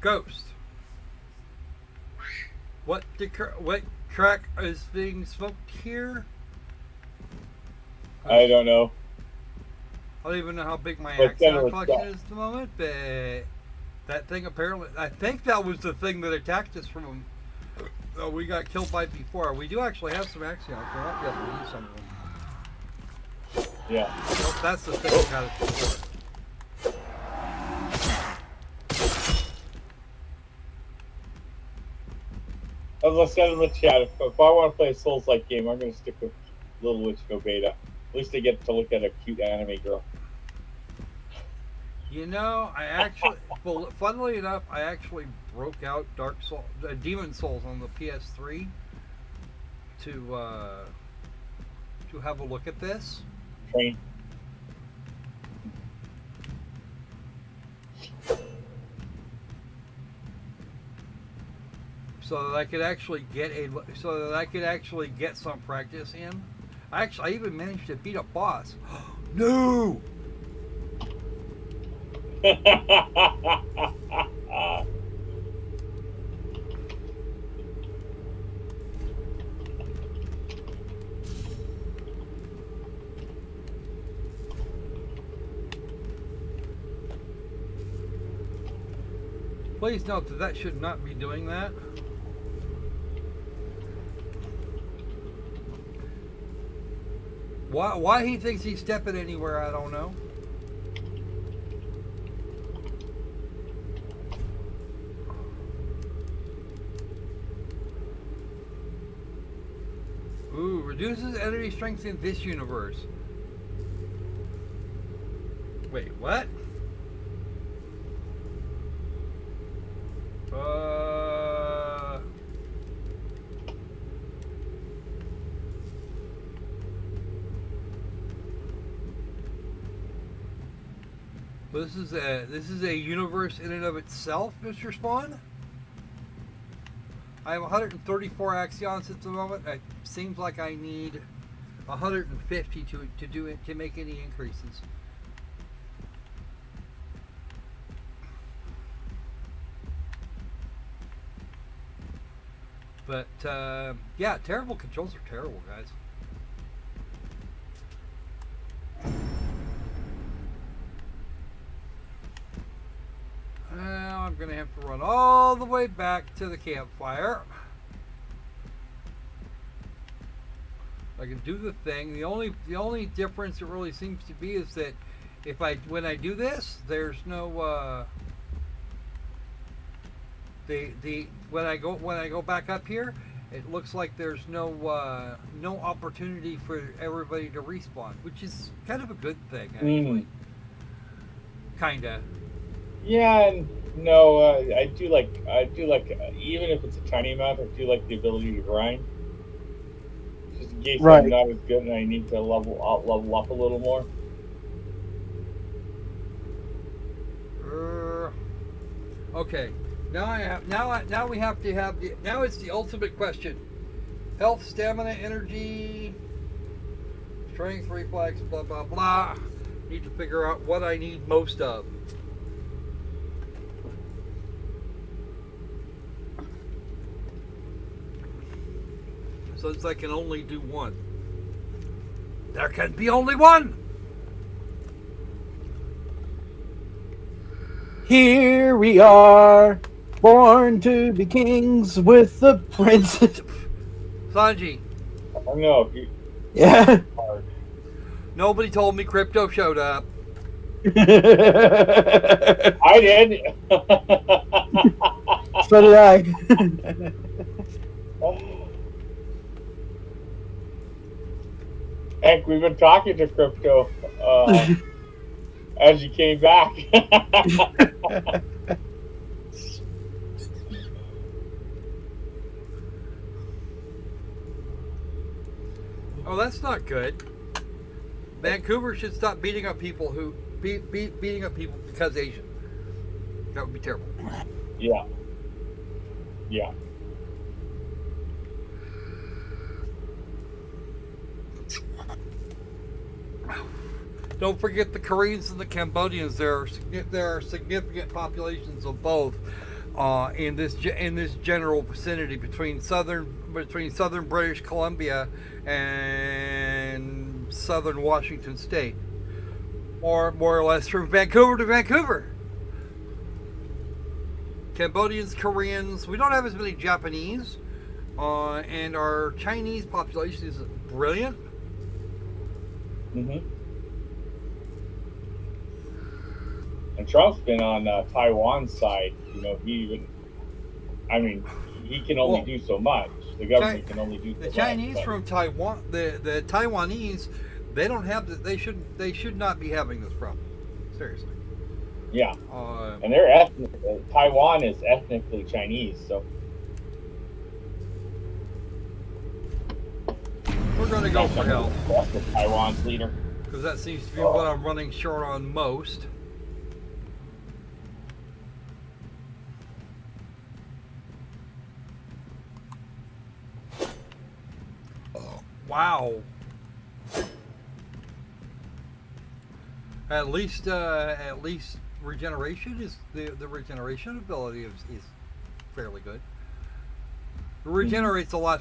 Ghost. What crack is being smoked here? I don't know. I don't even know how big my But axion collection is at the moment, but that thing apparently, I think that was the thing that attacked us from, we got killed by before. We do actually have some axions. We're not able to use some of them. Yeah. Nope, that's the thing that got us before. As I said in the chat, if I want to play a Souls-like game, I'm going to stick with Little Witch Go Beta. At least I get to look at a cute anime girl. You know, I actually, well, funnily enough, I actually broke out Demon Souls on the PS3 to have a look at this. Train. So that I could actually get some practice in. I even managed to beat a boss. No. Please note that should not be doing that. Why he thinks he's stepping anywhere, I don't know. Ooh, reduces enemy strength in this universe. Wait, what? This is a universe in and of itself, Mr. Spawn. I have 134 axions at the moment. It seems like I need 150 to make any increases. But yeah, terrible controls are terrible, guys. going to have to run all the way back to the campfire. I can do the thing. The only difference it really seems to be is that when I do this, there's no when I go back up here, it looks like there's no opportunity for everybody to respawn, which is kind of a good thing actually. Kinda. Yeah, and no, I do like even if it's a tiny amount, I do like the ability to grind. Just in case I'm not as good and I need to level up a little more. Okay. Now we have to have now it's the ultimate question. Health, stamina, energy, strength, reflex, blah blah blah. Need to figure out what I need most of. Since I can only do one. There can be only one! Here we are, born to be kings with the princess. Sanji. I know. Yeah. Nobody told me crypto showed up. I did. So did I. Heck, we've been talking to crypto as you came back. Oh, that's not good. Vancouver should stop beating up people who beating up people because Asian. That would be terrible. Yeah. Yeah. Don't forget the Koreans and the Cambodians. There are significant populations of both in this general vicinity between southern British Columbia and southern Washington State, or more or less from Vancouver to Vancouver. Cambodians, Koreans. We don't have as many Japanese, and our Chinese population is brilliant. Mm-hmm. And Trump's been on Taiwan's side. You know, he can only do so much. The government can only do so much. The Chinese from Taiwan, the Taiwanese, they don't have they should not be having this problem. Seriously. Yeah. And they're Taiwan is ethnically Chinese, so we're going to go for health. That's Taiwan's leader. Because that seems to be what I'm running short on most. Wow. At least regeneration is the regeneration ability is fairly good. It regenerates a lot.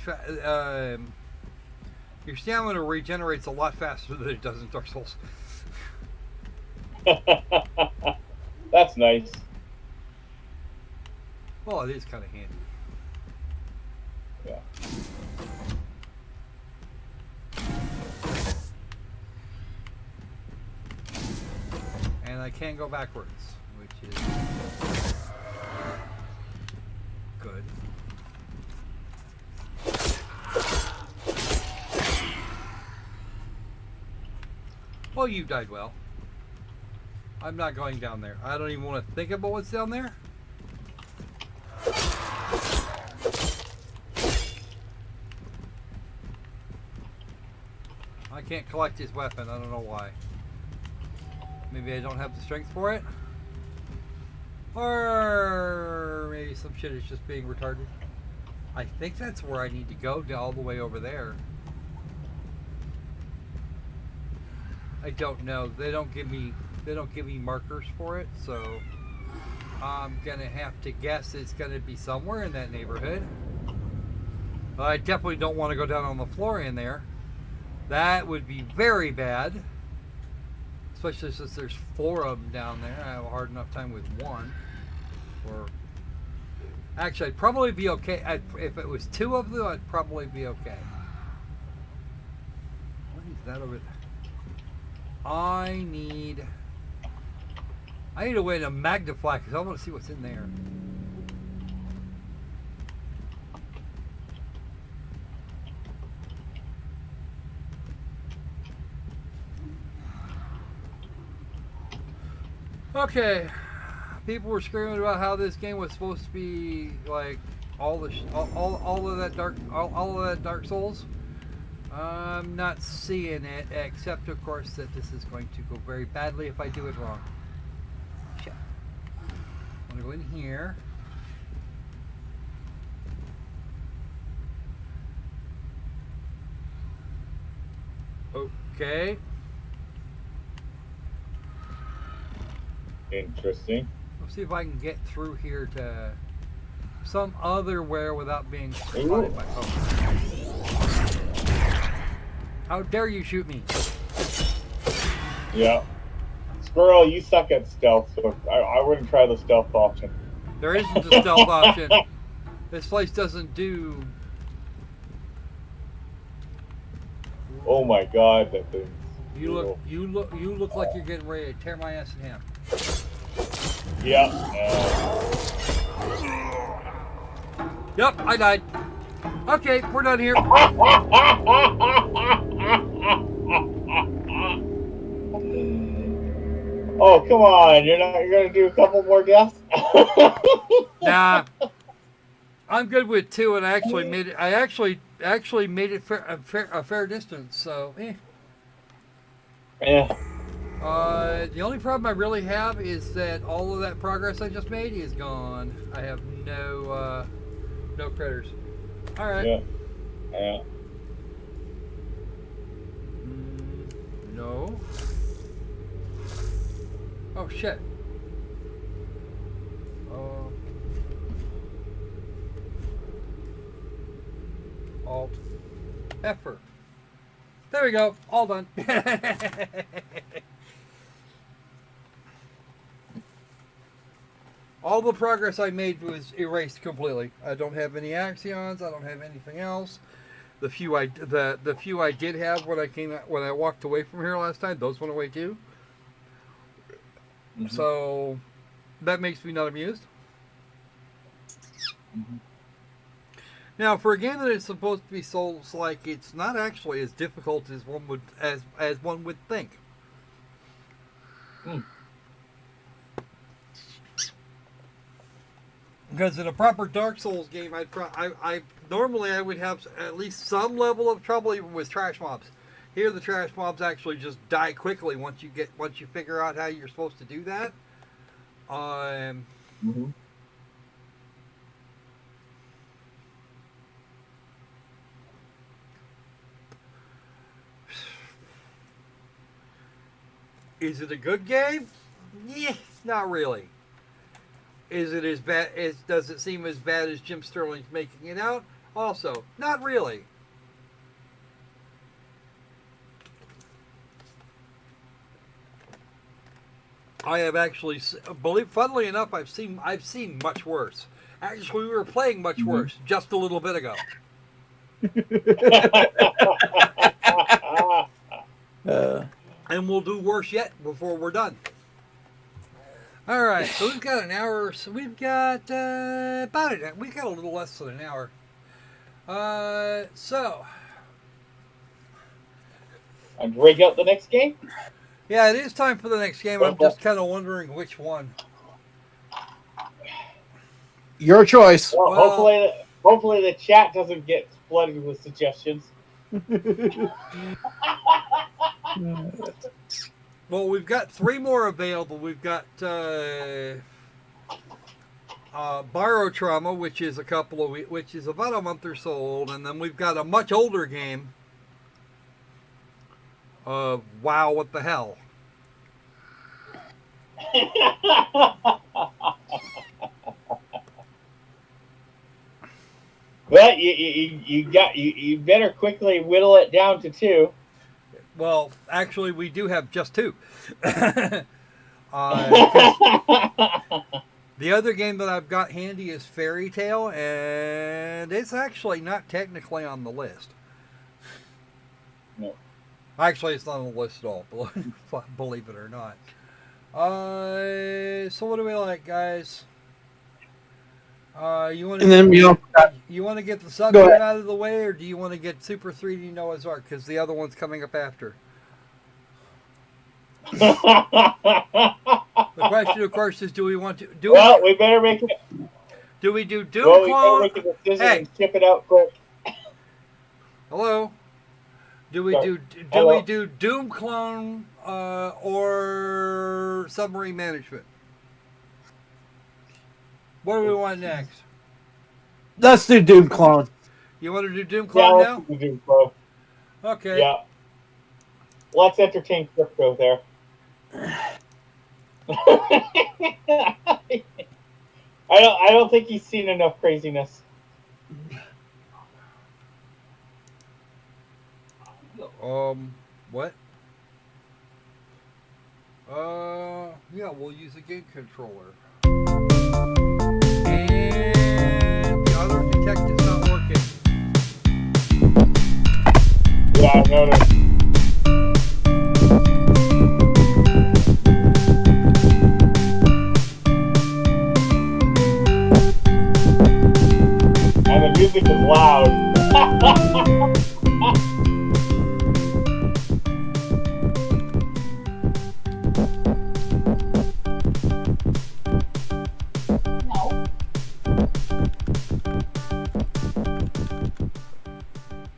Your stamina regenerates a lot faster than it does in Dark Souls. That's nice. Well, it is kind of handy. Yeah. And I can go backwards, which is good. Well, you died well. I'm not going down there. I don't even want to think about what's down there. I can't collect his weapon. I don't know why. Maybe I don't have the strength for it. Or maybe some shit is just being retarded. I think that's where I need to go, all the way over there. I don't know. They don't give me markers for it, so I'm gonna have to guess it's gonna be somewhere in that neighborhood. But I definitely don't want to go down on the floor in there. That would be very bad. Especially since there's 4 of them down there. I have a hard enough time with one. Or actually, I'd probably be okay. If it was 2 of them, I'd probably be okay. What is that over there? I need a way to magnify because I want to see what's in there. Okay, people were screaming about how this game was supposed to be like all of that Dark Souls. I'm not seeing it, except of course that this is going to go very badly if I do it wrong. Shit. I'm gonna go in here. Okay. Interesting. Let's see if I can get through here to some other where without being spotted by folks. How dare you shoot me? Yeah. Squirrel, you suck at stealth, so I wouldn't try the stealth option. There isn't a stealth option. This place doesn't do... Oh my god, that thing. You look like you're getting ready to tear my ass in half. Yeah. Yep, I died. Okay, we're done here. Oh, come on. You're going to do a couple more deaths? Nah. I'm good with 2 and I actually made it a fair distance, so Yeah. The only problem I really have is that all of that progress I just made is gone. I have no critters. All right. Yeah. Yeah. No. Oh shit. Alt. Effort. There we go. All done. All the progress I made was erased completely. I don't have any axions. I don't have anything else. The few I did have when I walked away from here last time, those went away too. Mm-hmm. So that makes me not amused. Mm-hmm. Now, for a game that is supposed to be Souls-like, it's not actually as difficult as one would think. Because in a proper Dark Souls game, normally I would have at least some level of trouble even with trash mobs. Here, the trash mobs actually just die quickly once you figure out how you're supposed to do that. Mm-hmm. Is it a good game? Yeah, not really. Is it as bad as does it seem as bad as Jim Sterling's making it out? Also, not really. I have actually, funnily enough, I've seen much worse. Actually, we were playing much worse just a little bit ago. And we'll do worse yet before we're done. All right, so we've got an hour. So we've got about it. We've got a little less than an hour. So. And break out the next game? Yeah, it is time for the next game. I'm just kind of wondering which one. Your choice. Well, hopefully the chat doesn't get flooded with suggestions. Well, we've got 3 more available. We've got Barotrauma, which is which is about a month or so old, and then we've got a much older game. Wow, what the hell? But you better quickly whittle it down to 2. Well, actually, we do have just 2. The The other game that I've got handy is Fairy Tale, and it's actually not technically on the list. No. Actually, it's not on the list at all, believe it or not. So what do we like, guys? You want And then we all you want to get the subject out of the way, or do you want to get Super 3D Noah's Ark? Because the other one's coming up after. The question, of course, is: do we want to do? Well, we better make it. Do we do Doom Well, we Clone? better make a decision and ship it out quick. Hello. Do we Sorry. do we do Doom Clone or Submarine Management? What do we want next? Let's do Doom Clone. You want to do Doom Clone Yeah, now? let's do Doom Clone. Okay. Yeah. Let's entertain Crypto there. I don't think he's seen enough craziness. What? Yeah, we'll use a game controller. And the other detective's not working. Yeah, I noticed. And the music is loud.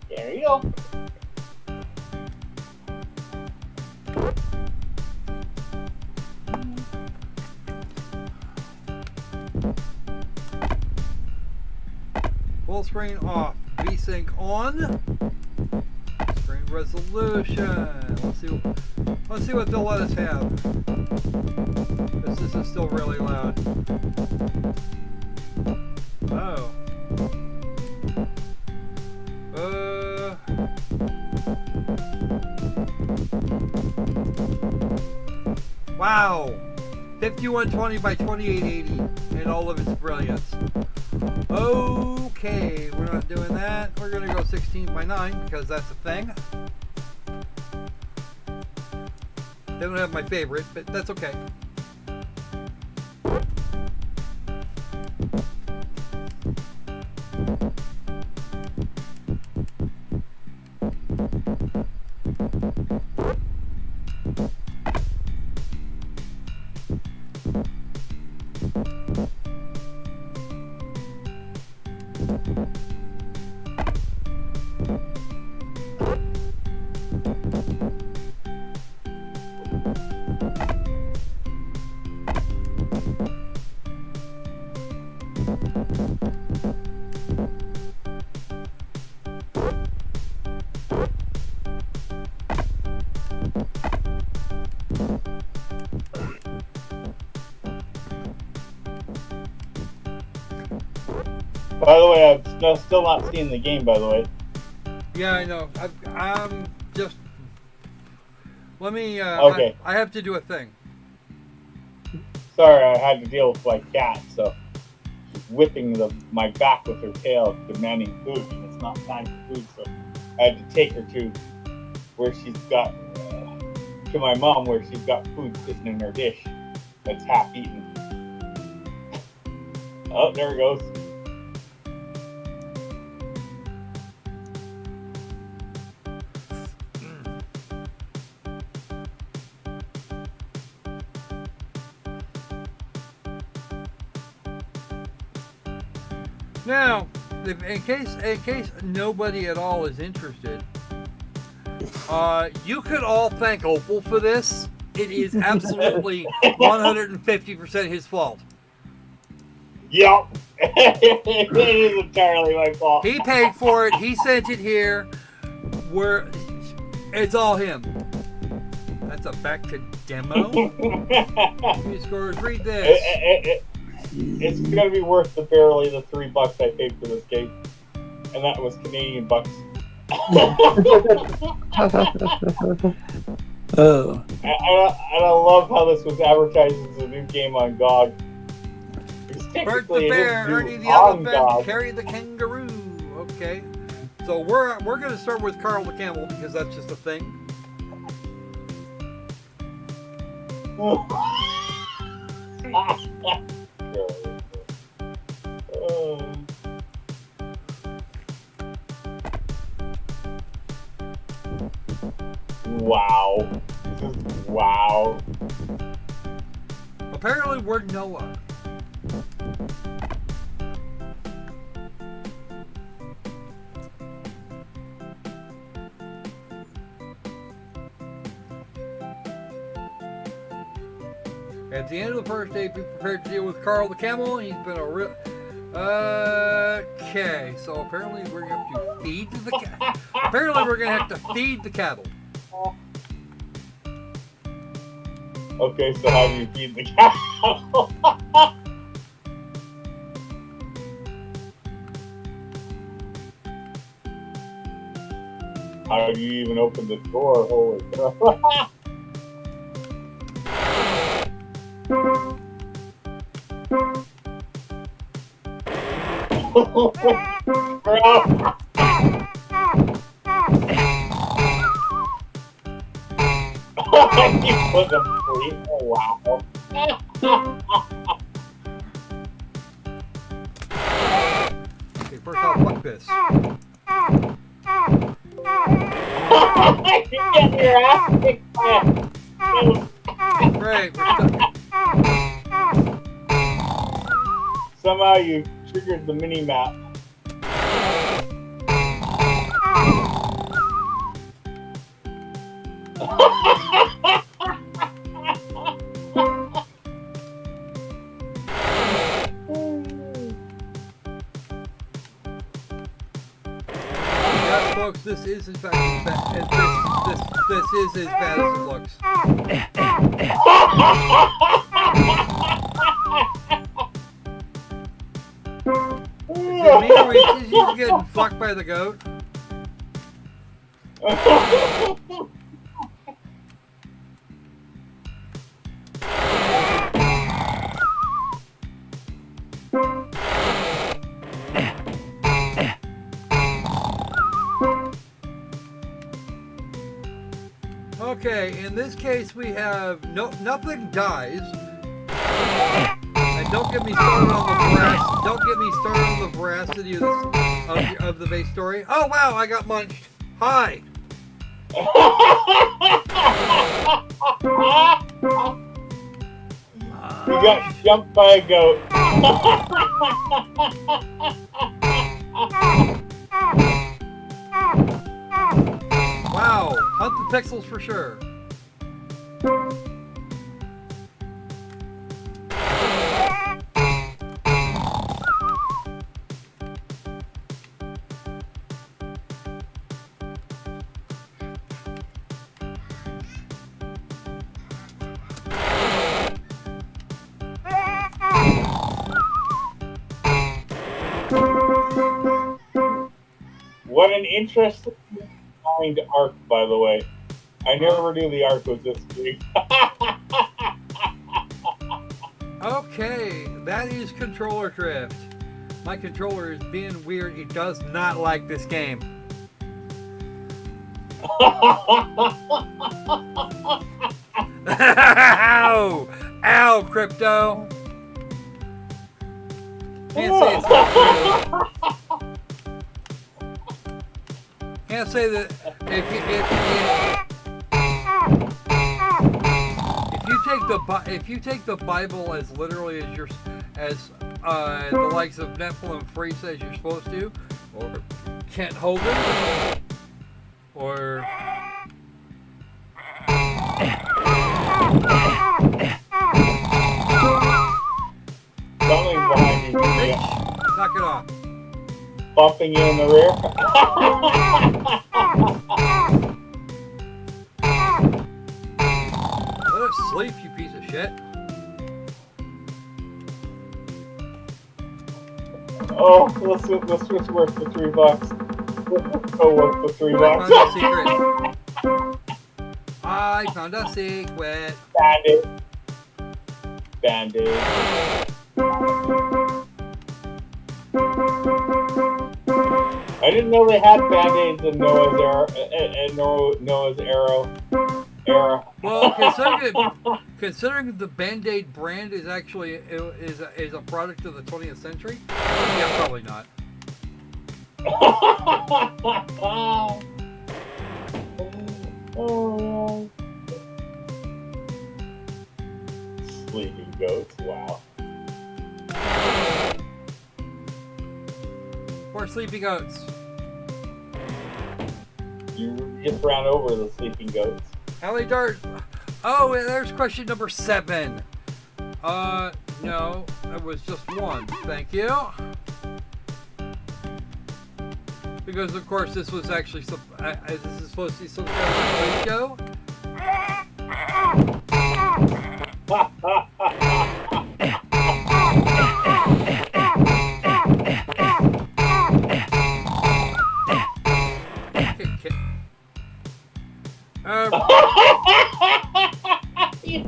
There you go. Full screen off. VSync on. Screen resolution. Let's see what they'll let us have. This is still really loud. Oh. Wow. 5120 by 2880 in all of its brilliance. Okay, we're not doing that. We're gonna go 16 by 9 because that's a thing. They don't have my favorite, but that's okay. By the way, I'm still not seeing the game, by the way. Yeah, I know. I'm just... Let me... Okay. I have to do a thing. Sorry, I had to deal with my cat, so she's whipping my back with her tail, demanding food, and it's not time for food, so I had to take her to where she's got... to my mom, where she's got food sitting in her dish that's half eaten. Oh, there it goes. Now, in case nobody at all is interested, you could all thank Opal for this. It is absolutely 150% his fault. Yup. It is entirely my fault. He paid for it. He sent it here. It's all him. That's a back to demo. New scores. Read this. It's gonna be worth barely the $3 I paid for this game, and that was Canadian bucks. Oh. And I love how this was advertised as a new game on GOG. Bert the Technically, bear, it is Ernie the on elephant, dog. Carrie the kangaroo. Okay. So we're gonna start with Carl the camel because that's just a thing. Wow. This is wow. Apparently we're Noah. At the end of the first day, be prepared to deal with Carl the camel. He's been a real... Okay, so apparently we're going to have to feed the cattle. Apparently we're going to have to feed the cattle. Okay, so how do you feed the cow? How do you even open the door? Holy cow. Bro. You put them free? Oh, wow. Okay, first off, fuck this. You're getting your ass kicked by Great, we're stuck. Somehow you triggered the mini map. Yes, folks, this is in fact as bad. This is as bad as it looks. Is it me or is you getting fucked by the goat? Okay, in this case we have nothing dies. And don't get me started on the veracity of the base story. Oh wow, I got munched. Hi. You got jumped by a goat. Wow, hunt the pixels for sure. What an interesting mind arc, by the way. I never knew the arc was this big. Okay, that is controller drift. My controller is being weird. It does not like this game. Ow! Ow, Crypto! Can't say it's not true. Can't say that if you take the Bible as literally as the likes of Nephilim Free says you're supposed to, or Kent Hogan, or Something behind you. bitch, knock it off. Bumping you in the rear. Let us sleep, you piece of shit. Oh, let's just work for $3. Let's go work for $3. I found a secret. Bandit. I didn't know they had band-aids in Noah's era. Well, considering the Band-Aid brand is actually is a product of the 20th century, yeah, probably not. Oh, sleeping goats, wow. Or sleeping oats. You just ran over the sleeping goats. How many darts? Oh, and there's question number 7. No, it was just 1. Thank you. Because of course this was actually this is supposed to be some kind of a show.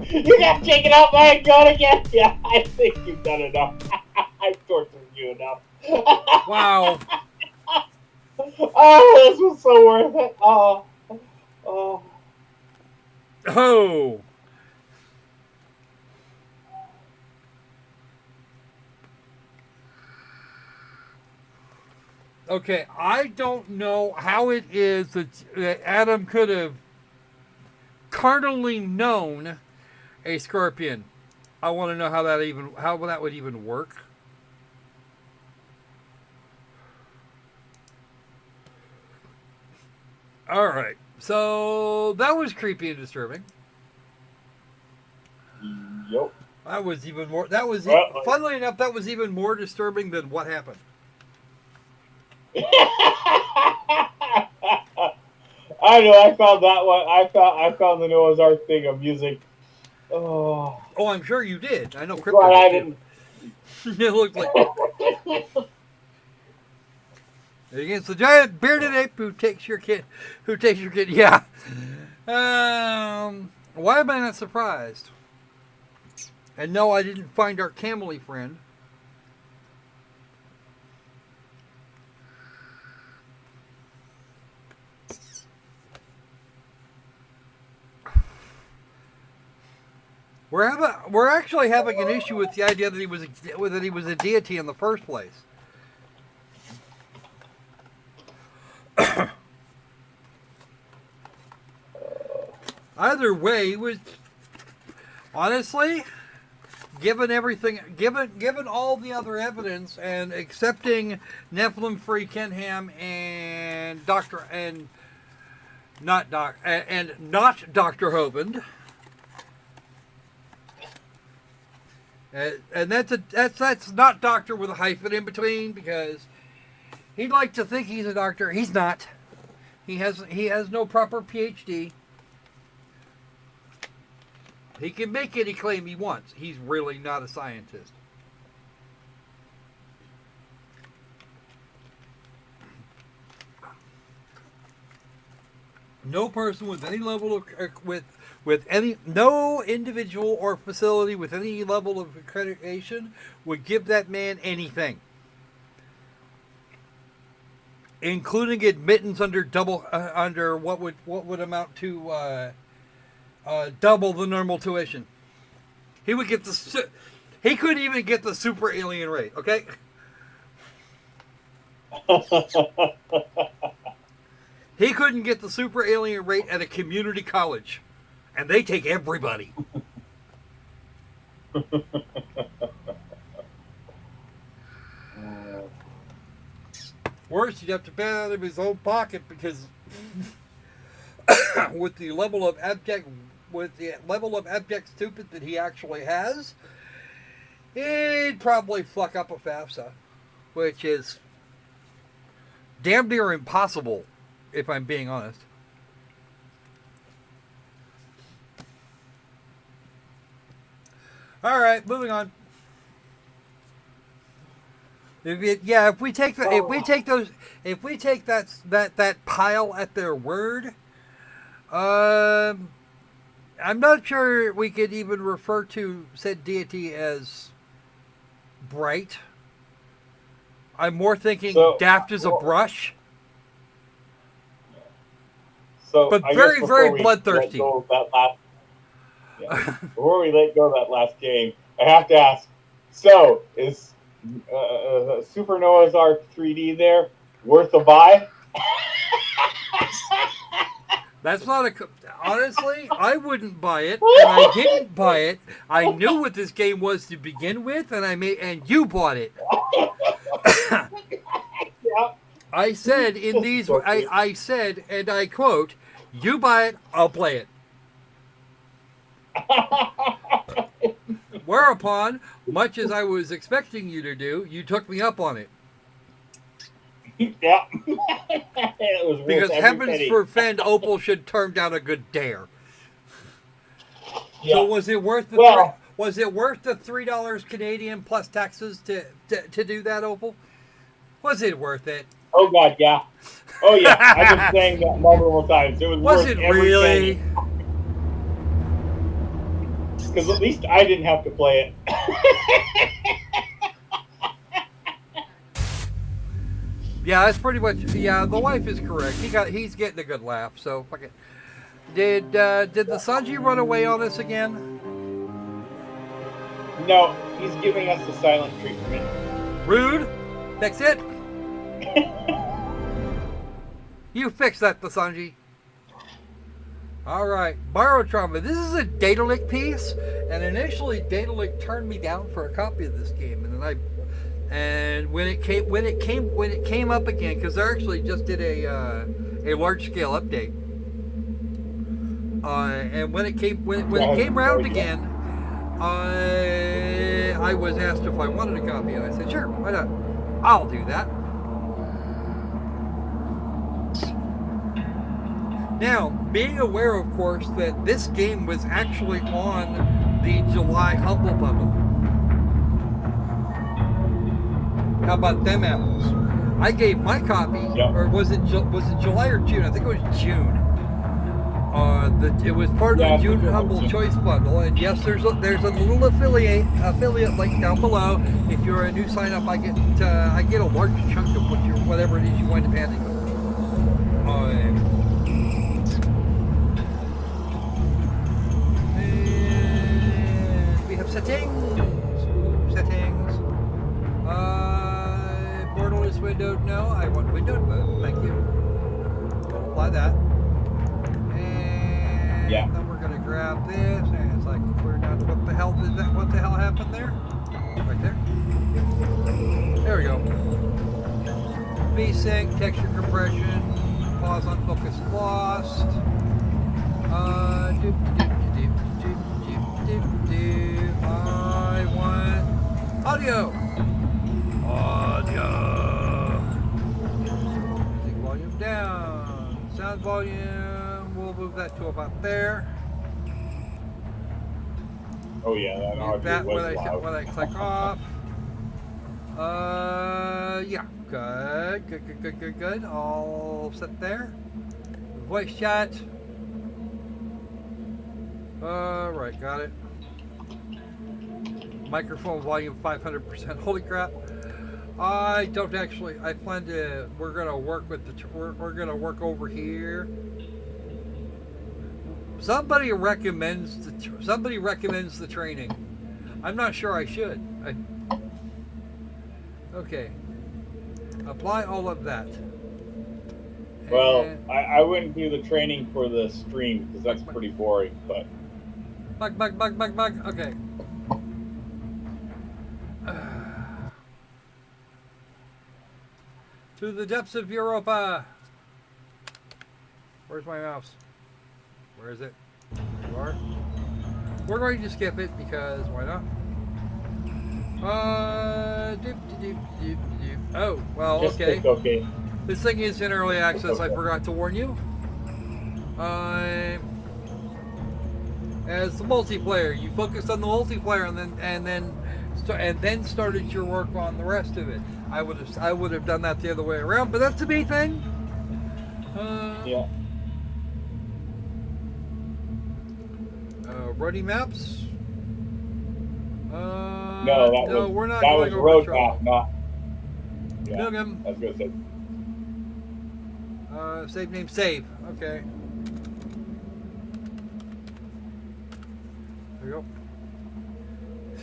You got taken out by a gun again? Yeah, I think you've done enough. I've tortured you enough. Wow. Oh, this was so worth it. Oh. Okay, I don't know how it is that Adam could have carnally known a scorpion. I want to know how that would even work. All right, so that was creepy and disturbing. Yep. That was even more. Funnily enough, that was even more disturbing than what happened. I know. I found that one. I found the Noah's Ark thing of music. Oh, I'm sure you did. I know. But I didn't. It looked like against the giant bearded ape who takes your kid. Yeah. Why am I not surprised? And no, I didn't find our camely friend. We're actually having an issue with the idea that he was a deity in the first place. Either way, it was honestly, given all the other evidence and accepting Nephilim Free Kenham and not Dr. Hoband. And that's not doctor with a hyphen in between, because he'd like to think he's a doctor. He's not. He has no proper PhD. He can make any claim he wants. He's really not a scientist. No person with any level of no individual or facility with any level of accreditation would give that man anything, including admittance under what would amount to double the normal tuition. He couldn't even get the super alien rate. Okay. He couldn't get the super alien rate at a community college. And they take everybody. Worse, you'd have to pay out of his own pocket, because with the level of abject stupid that he actually has, he'd probably fuck up a FAFSA, which is damn near impossible, if I'm being honest. All right, moving on. If we take that pile at their word, I'm not sure we could even refer to said deity as bright. I'm more thinking daft as a brush. So, But I guess very, before very we bloodthirsty. let go of that last, before we let go of that last game, I have to ask. So, is Super Noah's Ark 3D there worth a buy? That's not a. Honestly, I wouldn't buy it, and I didn't buy it. I knew what this game was to begin with, and you bought it. Yeah. I said in these, I said, and I quote, "You buy it, I'll play it." Whereupon, much as I was expecting you to do, you took me up on it. Yeah. It was worth Because every heavens penny. forfend, Opal should turn down a good dare. Yeah. So was it worth the was it worth the $3 Canadian plus taxes to do that, Opal? Was it worth it? Oh God, yeah. Oh yeah. I've been saying that multiple times. It was worth it every really? penny. Because at least I didn't have to play it. Yeah, that's pretty much. Yeah, the wife is correct. He's getting a good laugh. So fuck it. Did the Sanji run away on us again? No, he's giving us the silent treatment. Rude. Fix it. You fix that, the Sanji. All right, Barotrauma. This is a Datalic piece, and initially Datalic turned me down for a copy of this game, and when it came up again, because they actually just did a large scale update, and when it came around again, I was asked if I wanted a copy, and I said sure, why not? I'll do that. Now, being aware, of course, that this game was actually on the July Humble Bundle. How about them apples? I gave my copy, or was it July or June? I think it was June. It was part of the June Humble Choice Bundle, and yes, there's a little affiliate link down below. If you're a new sign up, I get a large chunk of whatever it is you wind up handing them. Settings. Borderless windowed. No, I want windowed mode. Thank you. We'll apply that. And then we're gonna grab this, and it's like we're down to what the hell did that? What the hell happened there? Right there. There we go. VSync, texture compression, pause on focus lost. I want audio. Music volume down. Sound volume. We'll move that to about there. Oh yeah, that audio that was when loud. I click off. Yeah. Good. All set there. Voice chat. Right, got it. Microphone volume 500%. Holy crap! I don't actually. I plan to. We're gonna work with we're gonna work over here. Somebody recommends the training. I'm not sure I should. Okay. Apply all of that. Well, I wouldn't do the training for the stream because that's pretty boring. But bug. Okay. To the depths of Europa. Where's my mouse? Where is it? There you are. We're going to skip it because why not? Oh, well, just okay. click OK. This thing is in early access. I forgot to warn you. As the multiplayer, you focused on the multiplayer and then started your work on the rest of it. I would have done that the other way around, but that's a me thing. Yeah. Roadie maps. No, we're not that going was over road trouble. map, not. Yeah, Milgam. I was gonna say. Save name, save. Okay.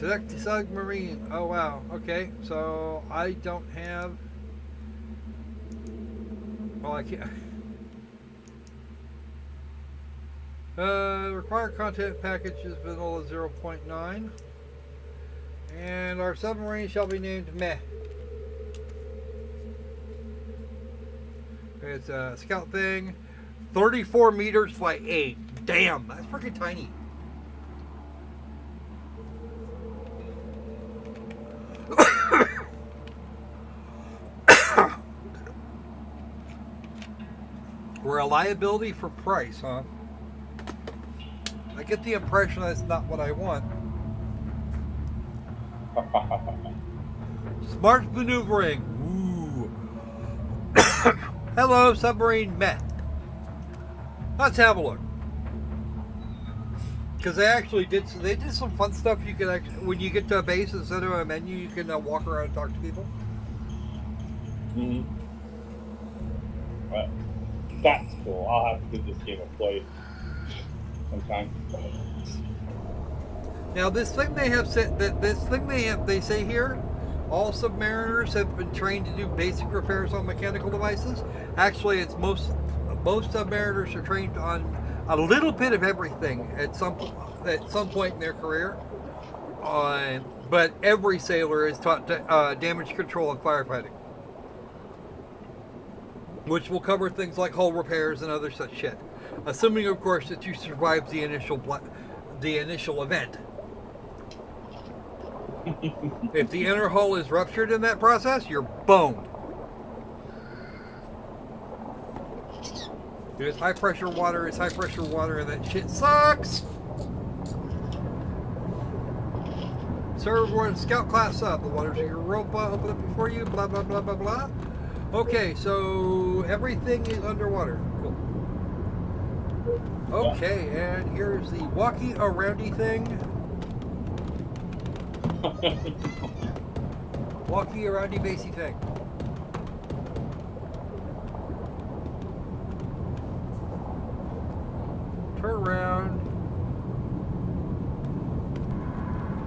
Select the submarine. Oh wow. Okay, so I don't have. Well, I can't. Required content package is vanilla 0.9. And our submarine shall be named Meh. It's a scout thing. 34 meters by 8. Damn, that's freaking tiny. Reliability for price, huh? I get the impression that's not what I want. Smart maneuvering. Ooh. Hello, submarine Meh. Let's have a look. Because they did some fun stuff. You can actually, when you get to a base instead of a menu, you can walk around and talk to people. Mm-hmm. Well, that's cool. I'll have to give this game a play sometime. Now, this thing they have said that they say here, all submariners have been trained to do basic repairs on mechanical devices. Actually, it's most submariners are trained on a little bit of everything at some point in their career. But every sailor is taught damage control and firefighting, which will cover things like hull repairs and other such shit. Assuming, of course, that you survive the initial event. If the inner hull is ruptured in that process, you're boned. There's high pressure water, and that shit sucks. Sir, we're in scout class up. The waters of Europa open up before you, blah, blah, blah, blah, blah. Okay, so everything is underwater. Cool. Okay, and here's the walkie-aroundy thing. Walkie-aroundy basey thing. Turn around.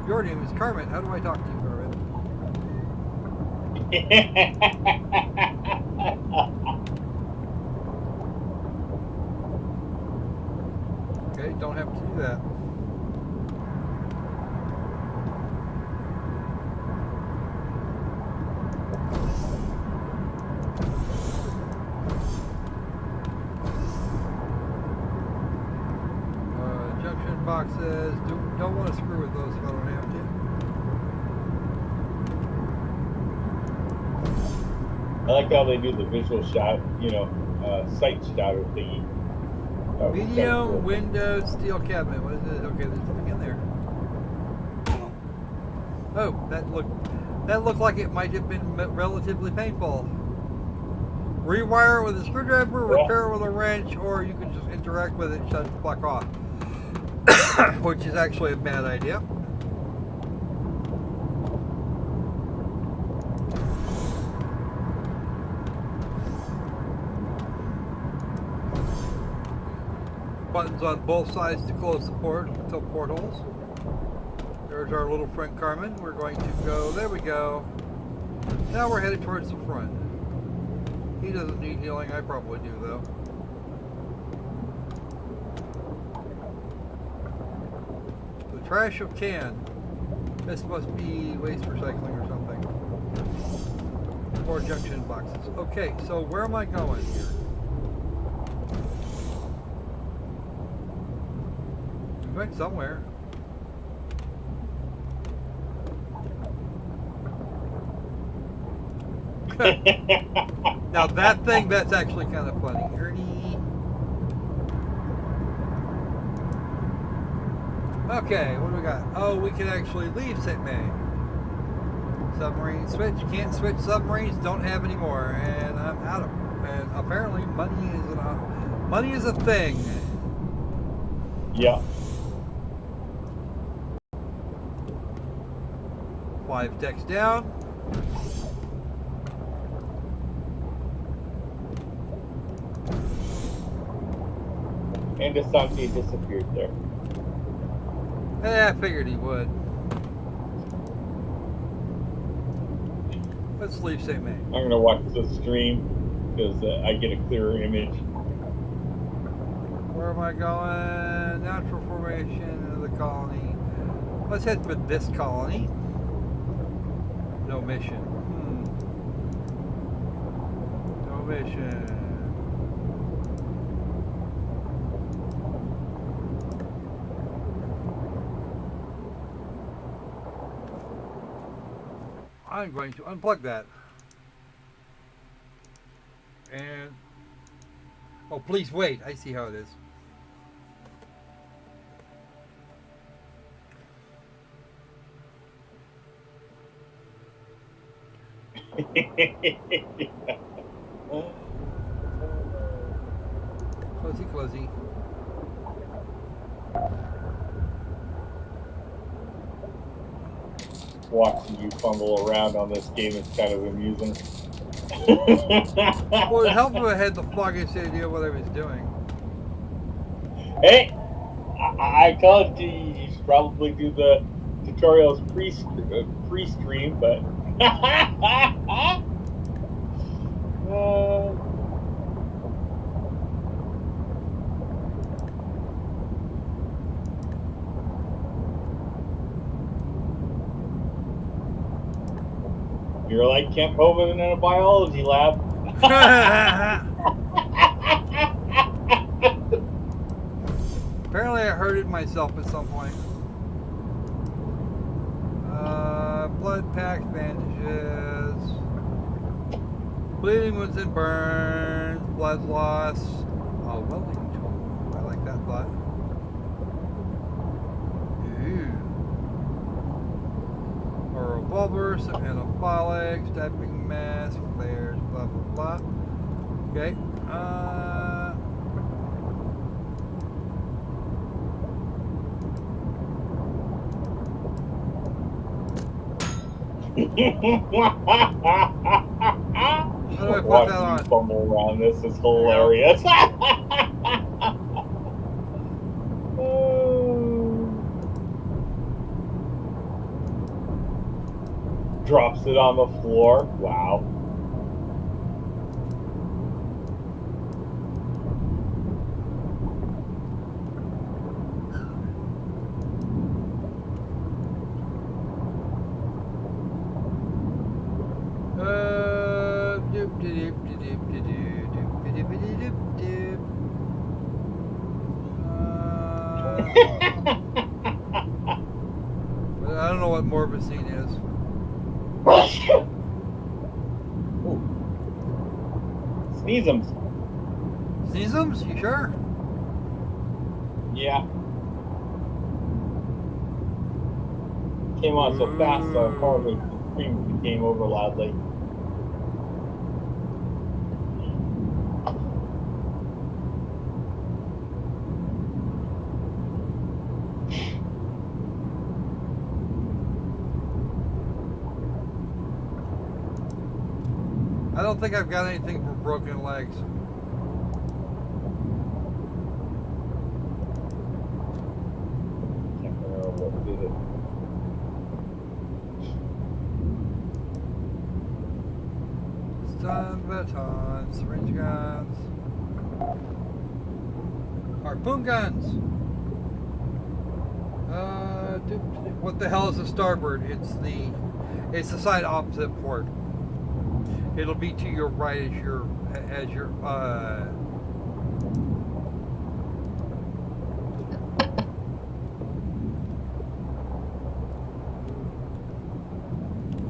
Your name is Carmen. How do I talk to you, Carmen? Okay, don't have to do that. Junction boxes. Don't want to screw with those if I don't have to. I like how they do the visual shot, sight shadow thingy. Video, cool. Windows, steel cabinet. What is it? Okay, there's something in there. Oh, that looked like it might have been relatively painful. Rewire it with a screwdriver, repair it with a wrench, or you can just interact with it and shut the fuck off. Which is actually a bad idea. Buttons on both sides to close the portholes. There's our little friend Carmen. We're going to go, there we go. Now we're headed towards the front. He doesn't need healing, I probably do though. The trash of can. This must be waste recycling or something. Or junction boxes. Okay, so where am I going here? I'm going somewhere. Now that's actually kind of funny. Ernie. Okay, what do we got? Oh, we can actually leave St. May. Submarine switch. Can't switch submarines. Don't have any more. And I'm out of them. And apparently money is a thing. Yeah. 5 decks down. And the Santi disappeared there. I figured he would. Let's leave St. May. I'm gonna watch the stream because I get a clearer image. Where am I going? Natural formation of the colony. Let's head for this colony. No mission. No mission. I'm going to unplug that. And oh, please wait. I see how it is. Closey, closey. Watching you fumble around on this game is kind of amusing. Well, it helped if I had the foggiest idea what I was doing. Hey, I told you you should probably do the tutorials pre-stream, but you're like Kent Hovind in a biology lab. Apparently I hurted myself at some point. Blood packs, bandages, bleeding wounds and burns, blood loss. Oh, welding tool. I like that thought. Ooh. Or revolver, some anabolic, stabbing mask, flares, blah blah blah. Okay. How do I put Watching that on? you fumble around this is hilarious. Drops it on the floor. Wow. But I don't know what morbicine is. Sneezums. Sneezums? You sure? Yeah. Came on so fast, so probably the scream came over loudly. I don't think I've got anything for broken legs. Can't remember what did it. Stun, baton, syringe guns, harpoon guns. What the hell is a starboard? It's the side opposite port. It'll be to your right as your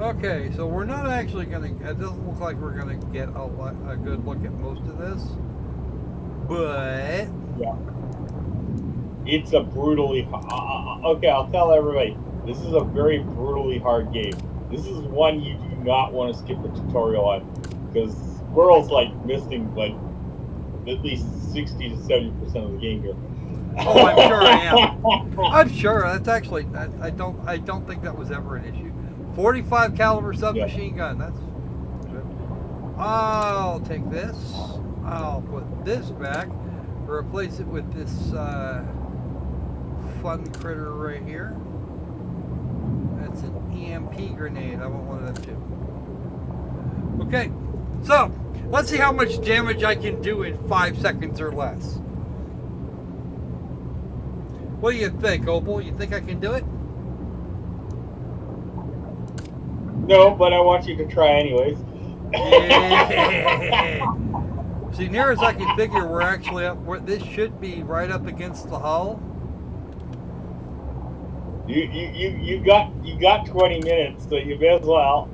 Okay, so we're not actually gonna. It doesn't look like we're gonna get a good look at most of this, but Yeah. It's a brutally. Okay, I'll tell everybody. This is a very brutally hard game. This is one you do not want to skip a tutorial on, because Squirrel's like missing like at least 60 to 70% of the game here. oh, I'm sure I am. I'm sure that's actually. I don't think that was ever an issue. 45 caliber submachine gun. That's good. I'll take this. I'll put this back. Replace it with this fun critter right here. That's an EMP grenade. I want one of them too. Okay, so let's see how much damage I can do in 5 seconds or less. What do you think, Opal? You think I can do it? No, but I want you to try anyways. Yeah. See, near as I can figure, we're actually up. This should be right up against the hull. You got 20 minutes, so you may as well.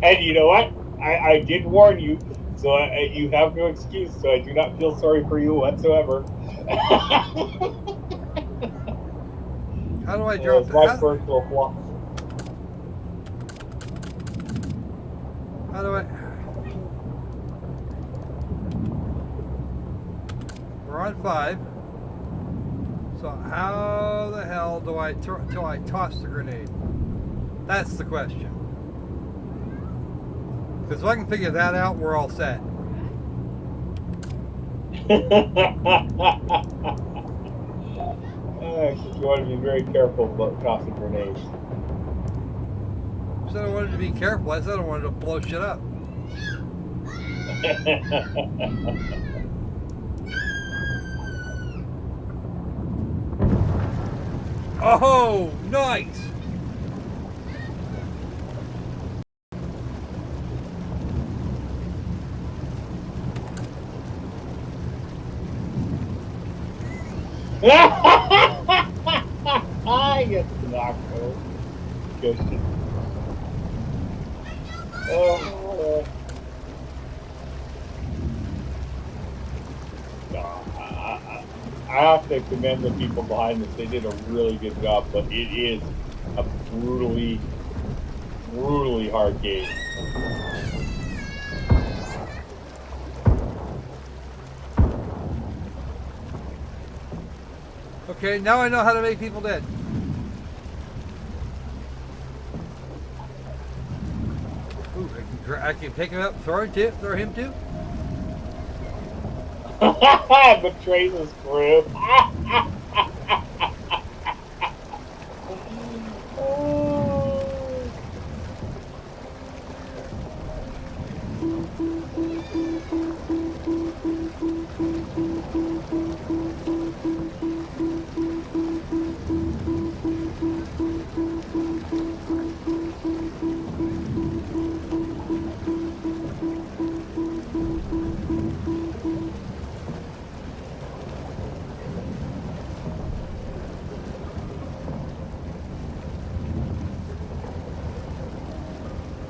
And you know what? I did warn you, so you have no excuse. So I do not feel sorry for you whatsoever. How do I drop It's my that? personal flaw. How do I? We're on 5. So how the hell do I toss the grenade? That's the question. Because if I can figure that out, we're all set. You want to be very careful about tossing grenades. I said I wanted to be careful. I said I wanted to blow shit up. Oh, nice! I get knocked over. Good. Oh, no, I have to commend the people behind this. They did a really good job, but it is a brutally hard game. Okay, now I know how to make people dead. Ooh, I can pick him up, throw him too. Betrays his crew.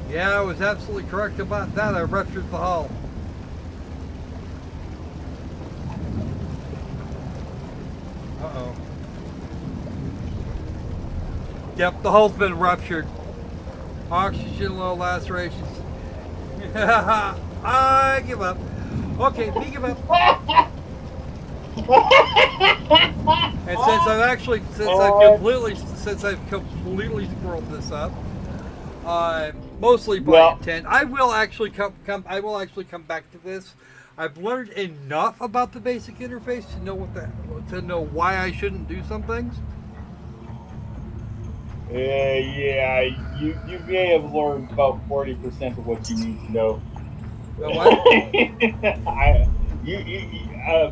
Yeah, I was absolutely correct about that. I ruptured the hull. Uh-oh. Yep, the hull's been ruptured. Oxygen low, lacerations. I give up. Okay, me give up. And since I've completely screwed this up, mostly by intent, I will actually come back to this. I've learned enough about the basic interface to know why I shouldn't do some things. Yeah, you may have learned about 40% of what you need to know. What?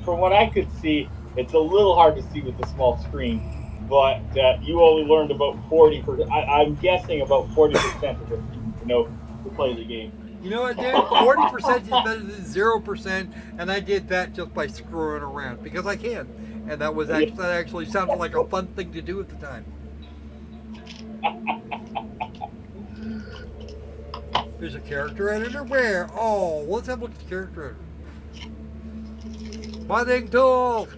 From what I could see, it's a little hard to see with the small screen, but you only learned about 40%. I'm guessing about 40% of what you need to know to play the game. You know what, dude? 40% is better than 0%, and I did that just by screwing around because I can, and that actually sounded like a fun thing to do at the time. There's a character editor? Where? Oh, let's have a look at the character editor. Modding tool!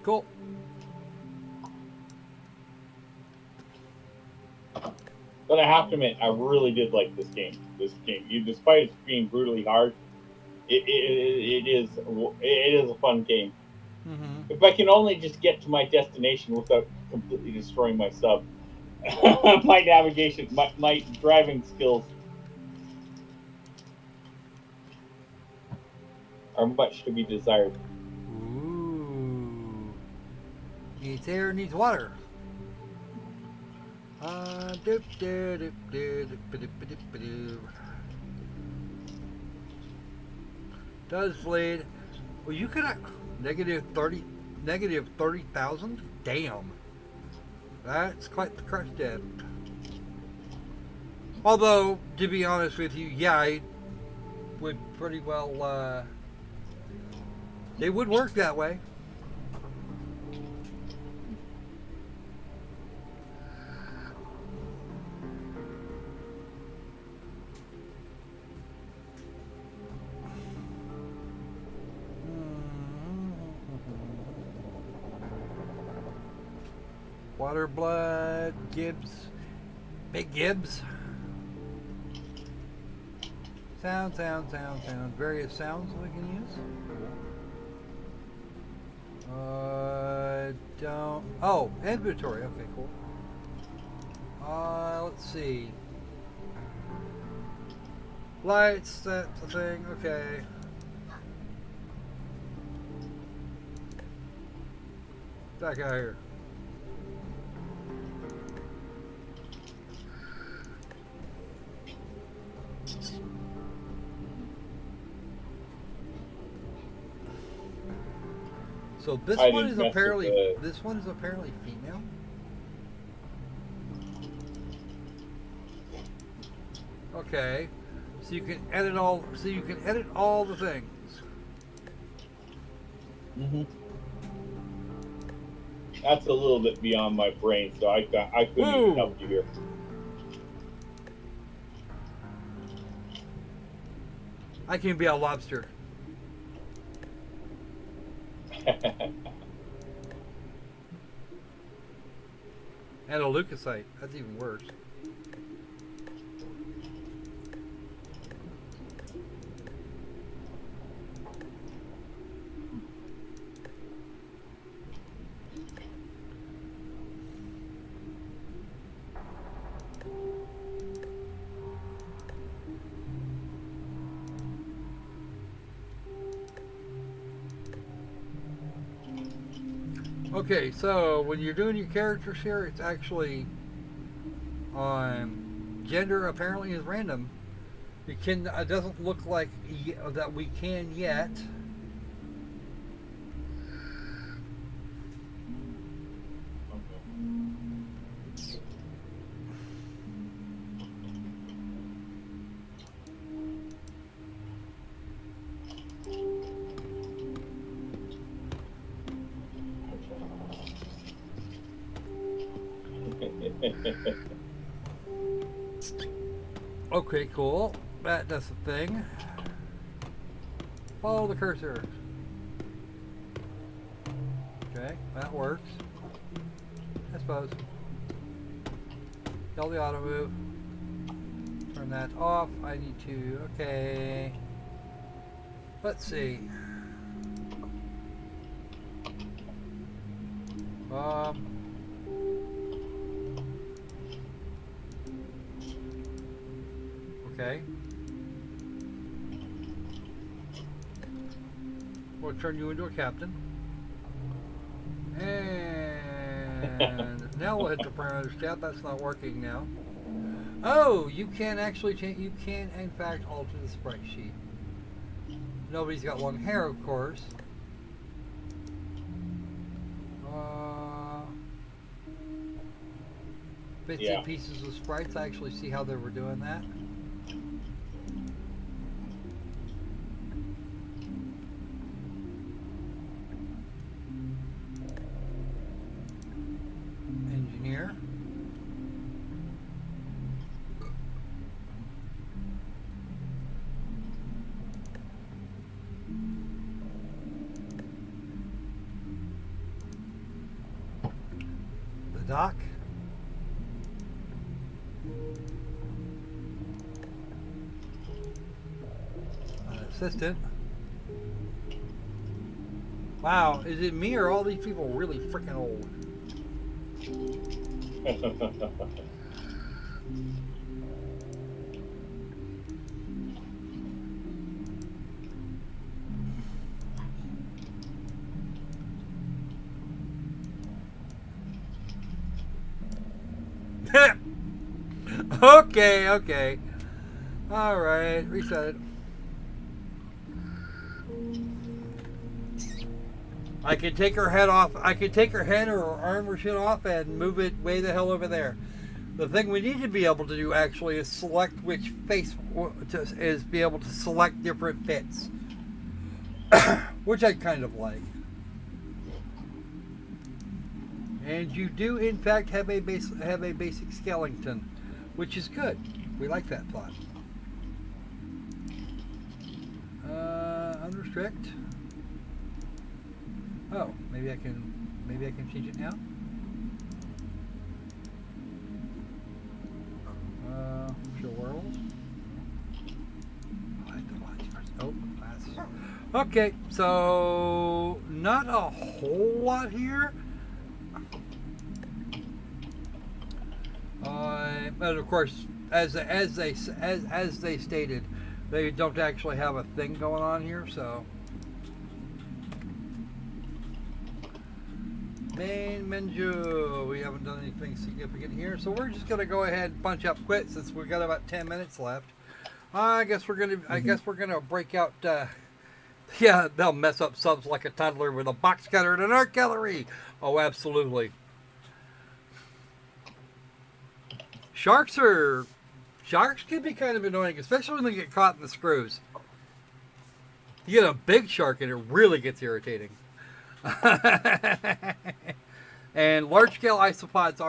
Cool. But I have to admit, I really did like this game. Despite it being brutally hard, it is a fun game. Mm-hmm. If I can only just get to my destination without completely destroying my sub, my navigation, my driving skills are much to be desired. Ooh. Needs air, needs water. Doop, doop, doop, doop, doop, doop, doop, doop. Does bleed. Well, you could negative 30,000. Damn, that's quite the crush dip. Although, to be honest with you, yeah, I would pretty well. They would work that way. Water, blood, Gibbs, big Gibbs. Sound. Various sounds we can use. Don't. Oh, inventory. Okay, cool. Let's see. Lights, that's the thing. Okay. Back out here. So this one is apparently female. Okay, so you can edit all. So you can edit all the things. Mm-hmm. That's a little bit beyond my brain, so I couldn't even help you here. I can be a lobster. And a leukocyte. That's even worse. Okay, so when you're doing your characters here, it's actually gender apparently is random. It doesn't look like that we can yet. Okay, cool. That does the thing. Follow the cursor. Okay, that works. I suppose. Tell the auto move. Turn that off. I need to. Okay. Let's see. Okay. We'll turn you into a captain. And now we'll hit the parameters tab. That's not working now. Oh, you can actually change. You can, in fact, alter the sprite sheet. Nobody's got long hair, of course. Bits and pieces of sprites. I actually see how they were doing that. Engineer. The dock. Assistant. Wow, is it me or are all these people really freaking old? Okay. All right, reset it. I can take her head off. I can take her head or her arm or shit off and move it way the hell over there. The thing we need to be able to do actually is select which face is be able to select different bits, which I kind of like. And you do in fact have a basic skeleton, which is good. We like that plot. Unrestrict. Oh, maybe I can change it now. Show world. I like the watch first. Oh, that's okay. So not a whole lot here. But of course, as they stated, they don't actually have a thing going on here. So main menu, we haven't done anything significant here, so we're just gonna go ahead and punch up quit since we've got about 10 minutes left. I guess we're gonna break out. Yeah, they'll mess up subs like a toddler with a box cutter and an art gallery. Oh, absolutely. Sharks can be kind of annoying, especially when they get caught in the screws. You get a big shark and it really gets irritating. And large scale isopods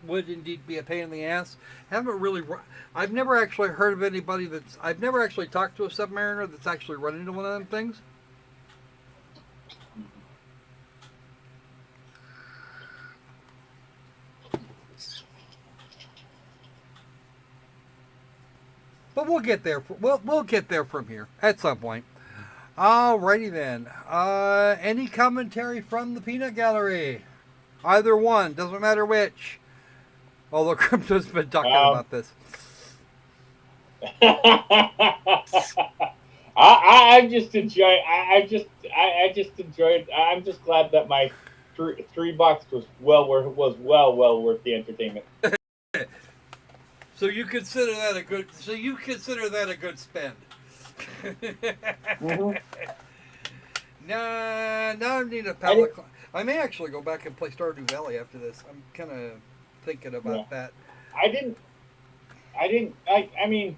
would indeed be a pain in the ass. I've never actually heard of anybody I've never actually talked to a submariner that's actually run into one of them things. But we'll get there. We'll get there from here at some point. Alrighty then. Any commentary from the peanut gallery? Either one, doesn't matter which. Although Crypto's been talking about this. I just enjoy. I just enjoyed. I'm just glad that my $3 was well worth the entertainment. So you consider that a good. So you consider that a good spend. Mm-hmm. Now I need a palette. I may actually go back and play Stardew Valley after this. I'm kind of thinking about that. I mean,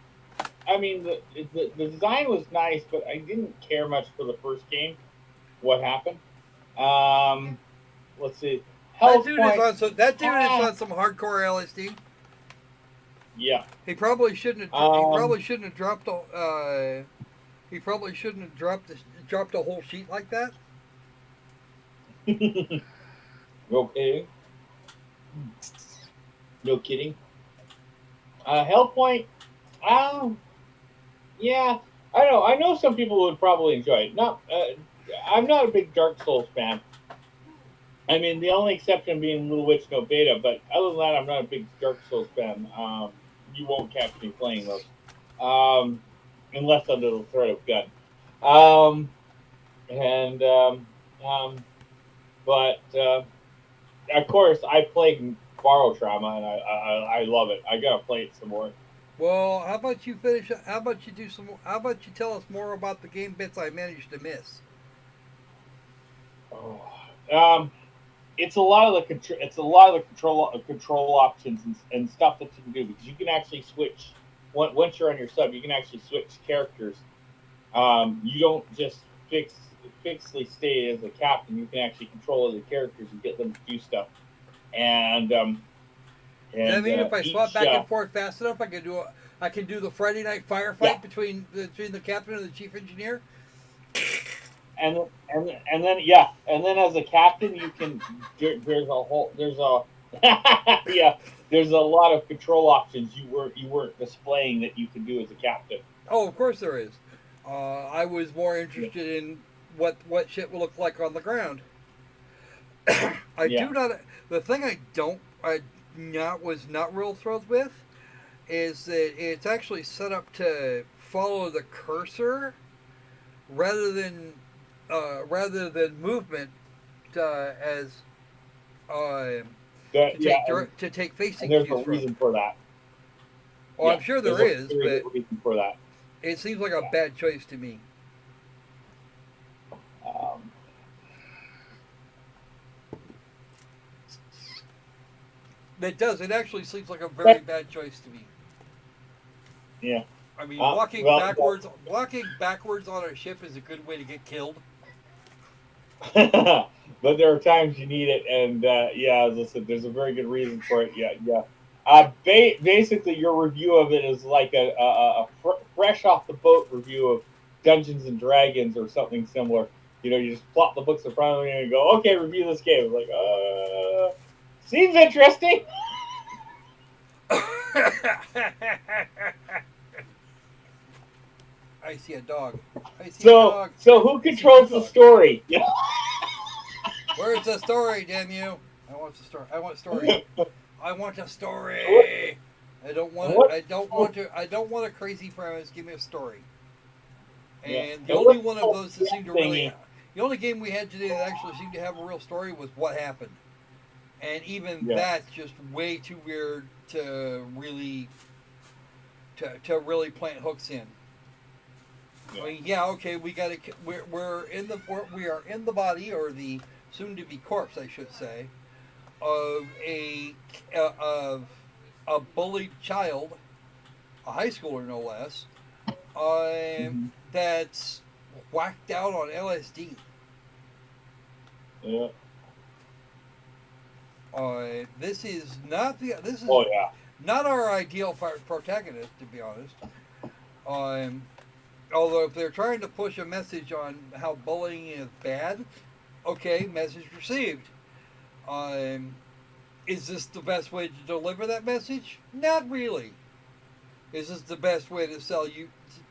the design was nice, but I didn't care much for the first game. What happened? Let's see. That dude is on some hardcore LSD. Yeah. He probably shouldn't have dropped a. He probably shouldn't have dropped a whole sheet like that. Okay. No kidding. Hellpoint. Yeah. I don't know. I know some people would probably enjoy it. I'm not a big Dark Souls fan. I mean, the only exception being Little Witch No Beta, but other than that, I'm not a big Dark Souls fan. You won't catch me playing those, unless under the threat of gun. But of course, I played Barotrauma, and I love it. I gotta play it some more. Well, how about you finish? How about you do some? How about you tell us more about the game bits I managed to miss? It's a lot of the control options and stuff that you can do, because you can actually switch. Once you're on your sub, you can actually switch characters. You don't just fixedly stay as a captain. You can actually control other characters and get them to do stuff. And does that mean if I swap back and forth fast enough, I can do the Friday night firefight between the captain and the chief engineer? And then as a captain, you can there's a lot of control options you weren't displaying that you can do as a captain. Oh, of course there is. I was more interested in what shit will look like on the ground. The thing I was not real thrilled with is that it's actually set up to follow the cursor rather than movement to take facing and there's cues a from. reason for that. Oh, I'm sure there is, very but good reason for that. it seems like a bad choice to me. It does. It actually seems like a very bad choice to me. Yeah. I mean, Well, walking backwards on a ship is a good way to get killed. but there are times you need it, and yeah, as I said, there's a very good reason for it. Yeah, yeah. Basically, your review of it is like a fresh off the boat review of Dungeons and Dragons or something similar. You know, you just plop the books in front of you and go, "Okay, review this game." Like, seems interesting. I see a dog. I see a So, dog. so who controls the story? Yeah. Where's the story, damn you? I want the story. I want story. I want a story. I don't want. I don't want to. I don't want a crazy premise. Give me a story. And Yeah. the only one of those that seemed to really. The only game we had today that actually seemed to have a real story was What Happened. And even that's just way too weird to really plant hooks in. I mean, okay, we got to. We are in the body, or the soon-to-be corpse, I should say, of a bullied child, a high schooler no less, that's whacked out on LSD. Yeah. This is not not our ideal protagonist, to be honest. Although if they're trying to push a message on how bullying is bad, okay, message received. Is this the best way to deliver that message? Not really. Is this the best way to sell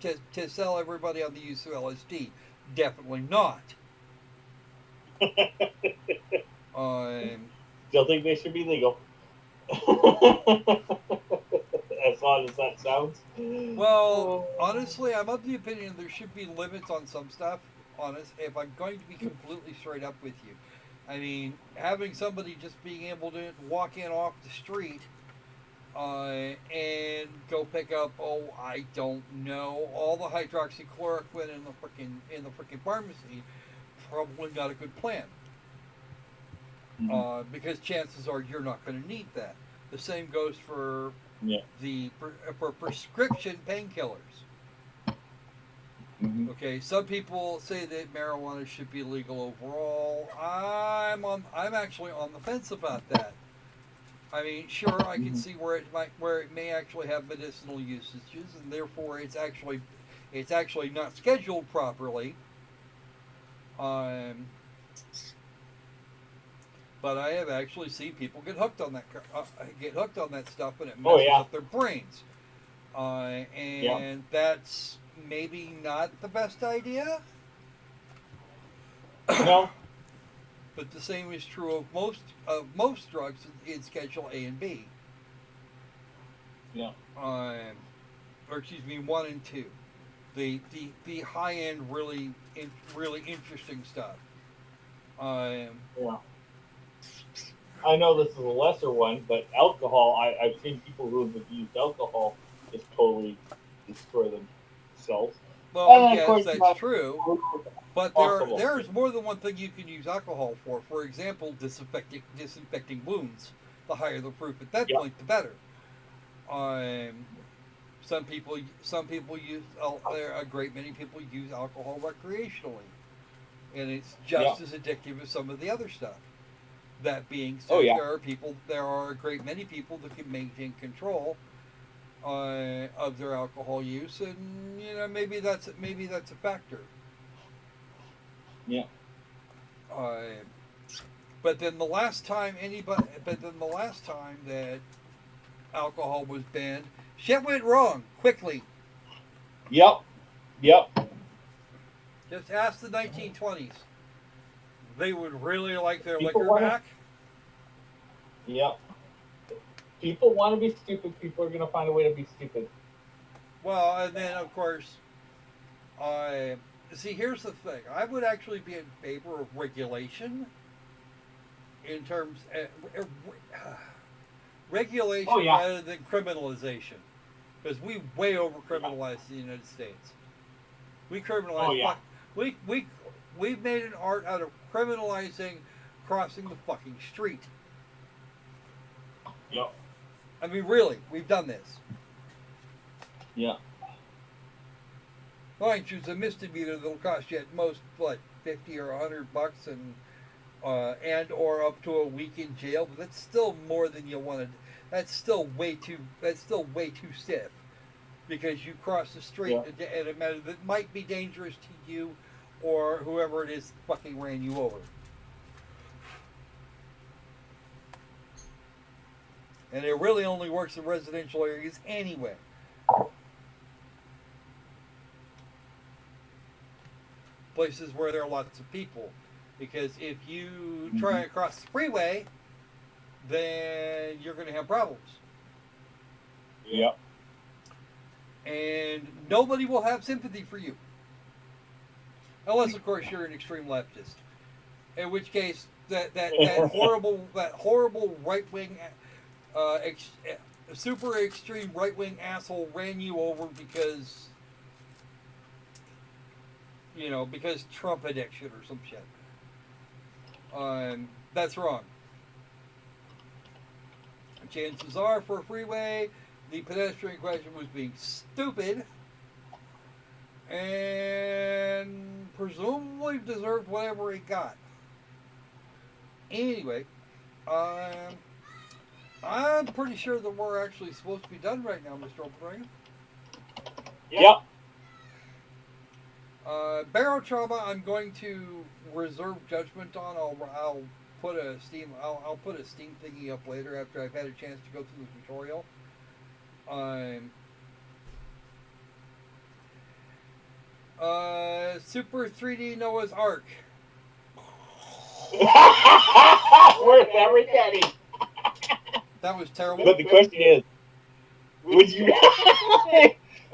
to sell everybody on the use of LSD? Definitely not. Still think they should be legal. As odd as that sounds. Well, honestly, I'm of the opinion there should be limits on some stuff. Honest, if I'm going to be completely straight up with you, I mean, having somebody just being able to walk in off the street and go pick up, I don't know, all the hydroxychloroquine in the frickin' pharmacy, probably not a good plan. Because chances are you're not going to need that. The same goes for for prescription painkillers. Okay, some people say that marijuana should be legal overall. I'm actually on the fence about that. I mean, sure, I can see where it may actually have medicinal usages, and therefore it's actually not scheduled properly. But I have actually seen people get hooked on that stuff, and it messes up their brains. And that's maybe not the best idea. No. But the same is true of most drugs in Schedule A and B. Yeah. Or excuse me, 1 and 2. The high end, really interesting stuff. Yeah. I know this is a lesser one, but alcohol. I've seen people who have used alcohol just totally destroy themselves. Well, yes, that's true. But there's more than one thing you can use alcohol for. For example, disinfecting wounds. The higher the proof at that point, the better. Some people use a great many people use alcohol recreationally, and it's just as addictive as some of the other stuff. That being said, there are a great many people that can maintain control of their alcohol use, and maybe that's a factor. Yeah. But then the last time that alcohol was banned, shit went wrong quickly. Yep. Just ask the 1920s. They would really like their liquor back. Yep. People want to be stupid. People are going to find a way to be stupid. Well, and then of course, see, here's the thing. I would actually be in favor of regulation. In terms of regulation rather than criminalization. Because we way over criminalized the United States. We criminalize. Oh, yeah. We've made an art out of criminalizing crossing the fucking street. Yep. I mean, really, we've done this. Yeah. Mind you, it's a misdemeanor that'll cost you at most what, $50 or $100, and or up to a week in jail. But that's still more than you wanted. That's still way too stiff, because you cross the street in a manner that might be dangerous to you or whoever it is fucking ran you over. And it really only works in residential areas anyway. Places where there are lots of people. Because if you try to cross the freeway, then you're going to have problems. Yep. And nobody will have sympathy for you. Unless, of course, you're an extreme leftist. In which case, that horrible right-wing, super extreme right-wing asshole ran you over because, because Trump addiction or some shit. That's wrong. Chances are, for a freeway, the pedestrian question was being stupid and presumably deserved whatever he got. Anyway, I'm pretty sure that we're actually supposed to be done right now, Mr. Opal Dragon. Yep. Barotrauma, I'm going to reserve judgment on. I'll put a Steam thingy up later after I've had a chance to go through the tutorial. Super 3D Noah's Ark. Worth every penny. That was terrible. But the question is, would you?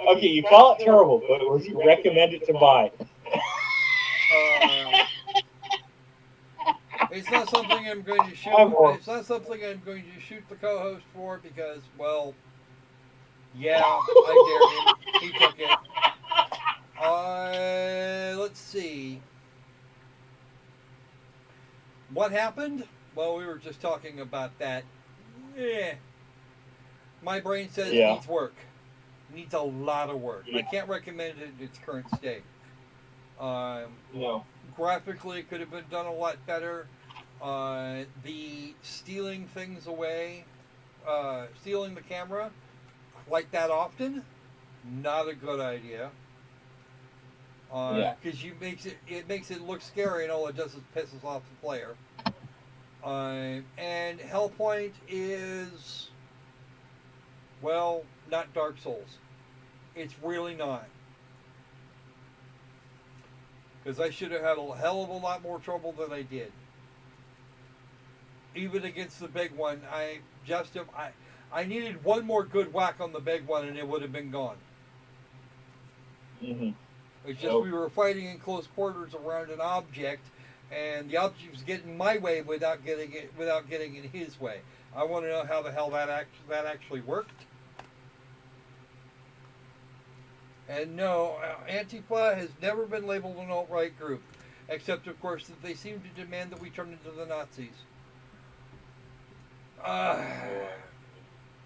Okay, you call it terrible, but would you recommend it to buy? It's not something I'm going to shoot. It's not something I'm going to shoot the co-host for because, well, yeah, I dared him. He took it. Let's see. What happened? Well, we were just talking about that. My brain says it needs work. It needs a lot of work. I can't recommend it in its current state. No. Graphically, it could have been done a lot better. The stealing things away, stealing the camera like that often, not a good idea. Because it makes it look scary, and all it does is pisses off the player. And Hellpoint is, well, not Dark Souls. It's really not. Because I should have had a hell of a lot more trouble than I did. Even against the big one, I needed one more good whack on the big one, and it would have been gone. Mm-hmm. It's just we were fighting in close quarters around an object, and the object was getting my way without getting in his way. I want to know how the hell that actually worked. And no, Antifa has never been labeled an alt-right group, except of course that they seem to demand that we turn into the Nazis.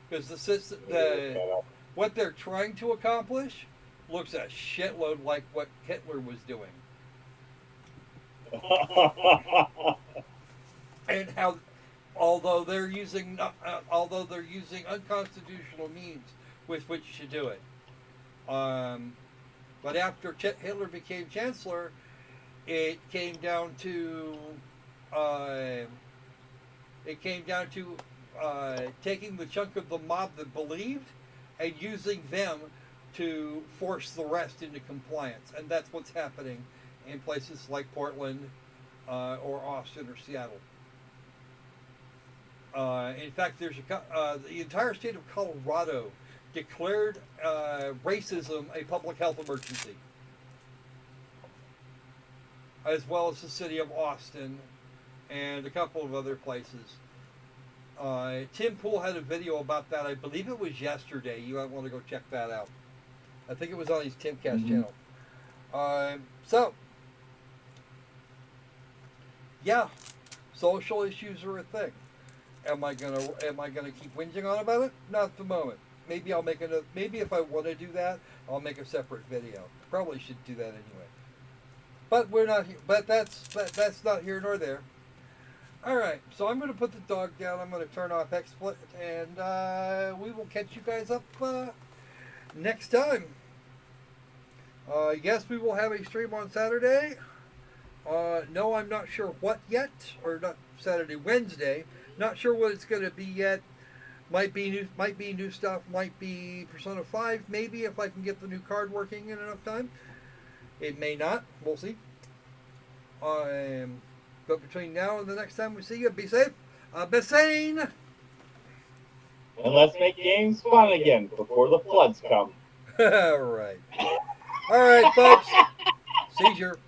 Because what they're trying to accomplish looks a shitload like what Hitler was doing. And how, although they're using unconstitutional means with which to do it. But after Hitler became chancellor, it came down to taking the chunk of the mob that believed and using them to force the rest into compliance, and that's what's happening in places like Portland or Austin or Seattle. In fact, there's the entire state of Colorado declared racism a public health emergency, as well as the city of Austin and a couple of other places. Tim Pool had a video about that. I believe it was yesterday. You might want to go check that out. I think it was on his Timcast channel. So, yeah, social issues are a thing. Am I gonna keep whinging on about it? Not at the moment. Maybe I'll make another. Maybe if I want to do that, I'll make a separate video. Probably should do that anyway. But we're not. But that's not here nor there. All right. So I'm going to put the dog down. I'm going to turn off XSplit, and we will catch you guys up next time. Yes, we will have a stream on Saturday. No, I'm not sure what yet, or not Saturday, Wednesday. Not sure what it's going to be yet. Might be new stuff. Might be Persona 5. Maybe if I can get the new card working in enough time. It may not. We'll see. But between now and the next time we see you, be safe. Be sane. And let's make games fun again before the floods come. All right. All right, folks. Seizure.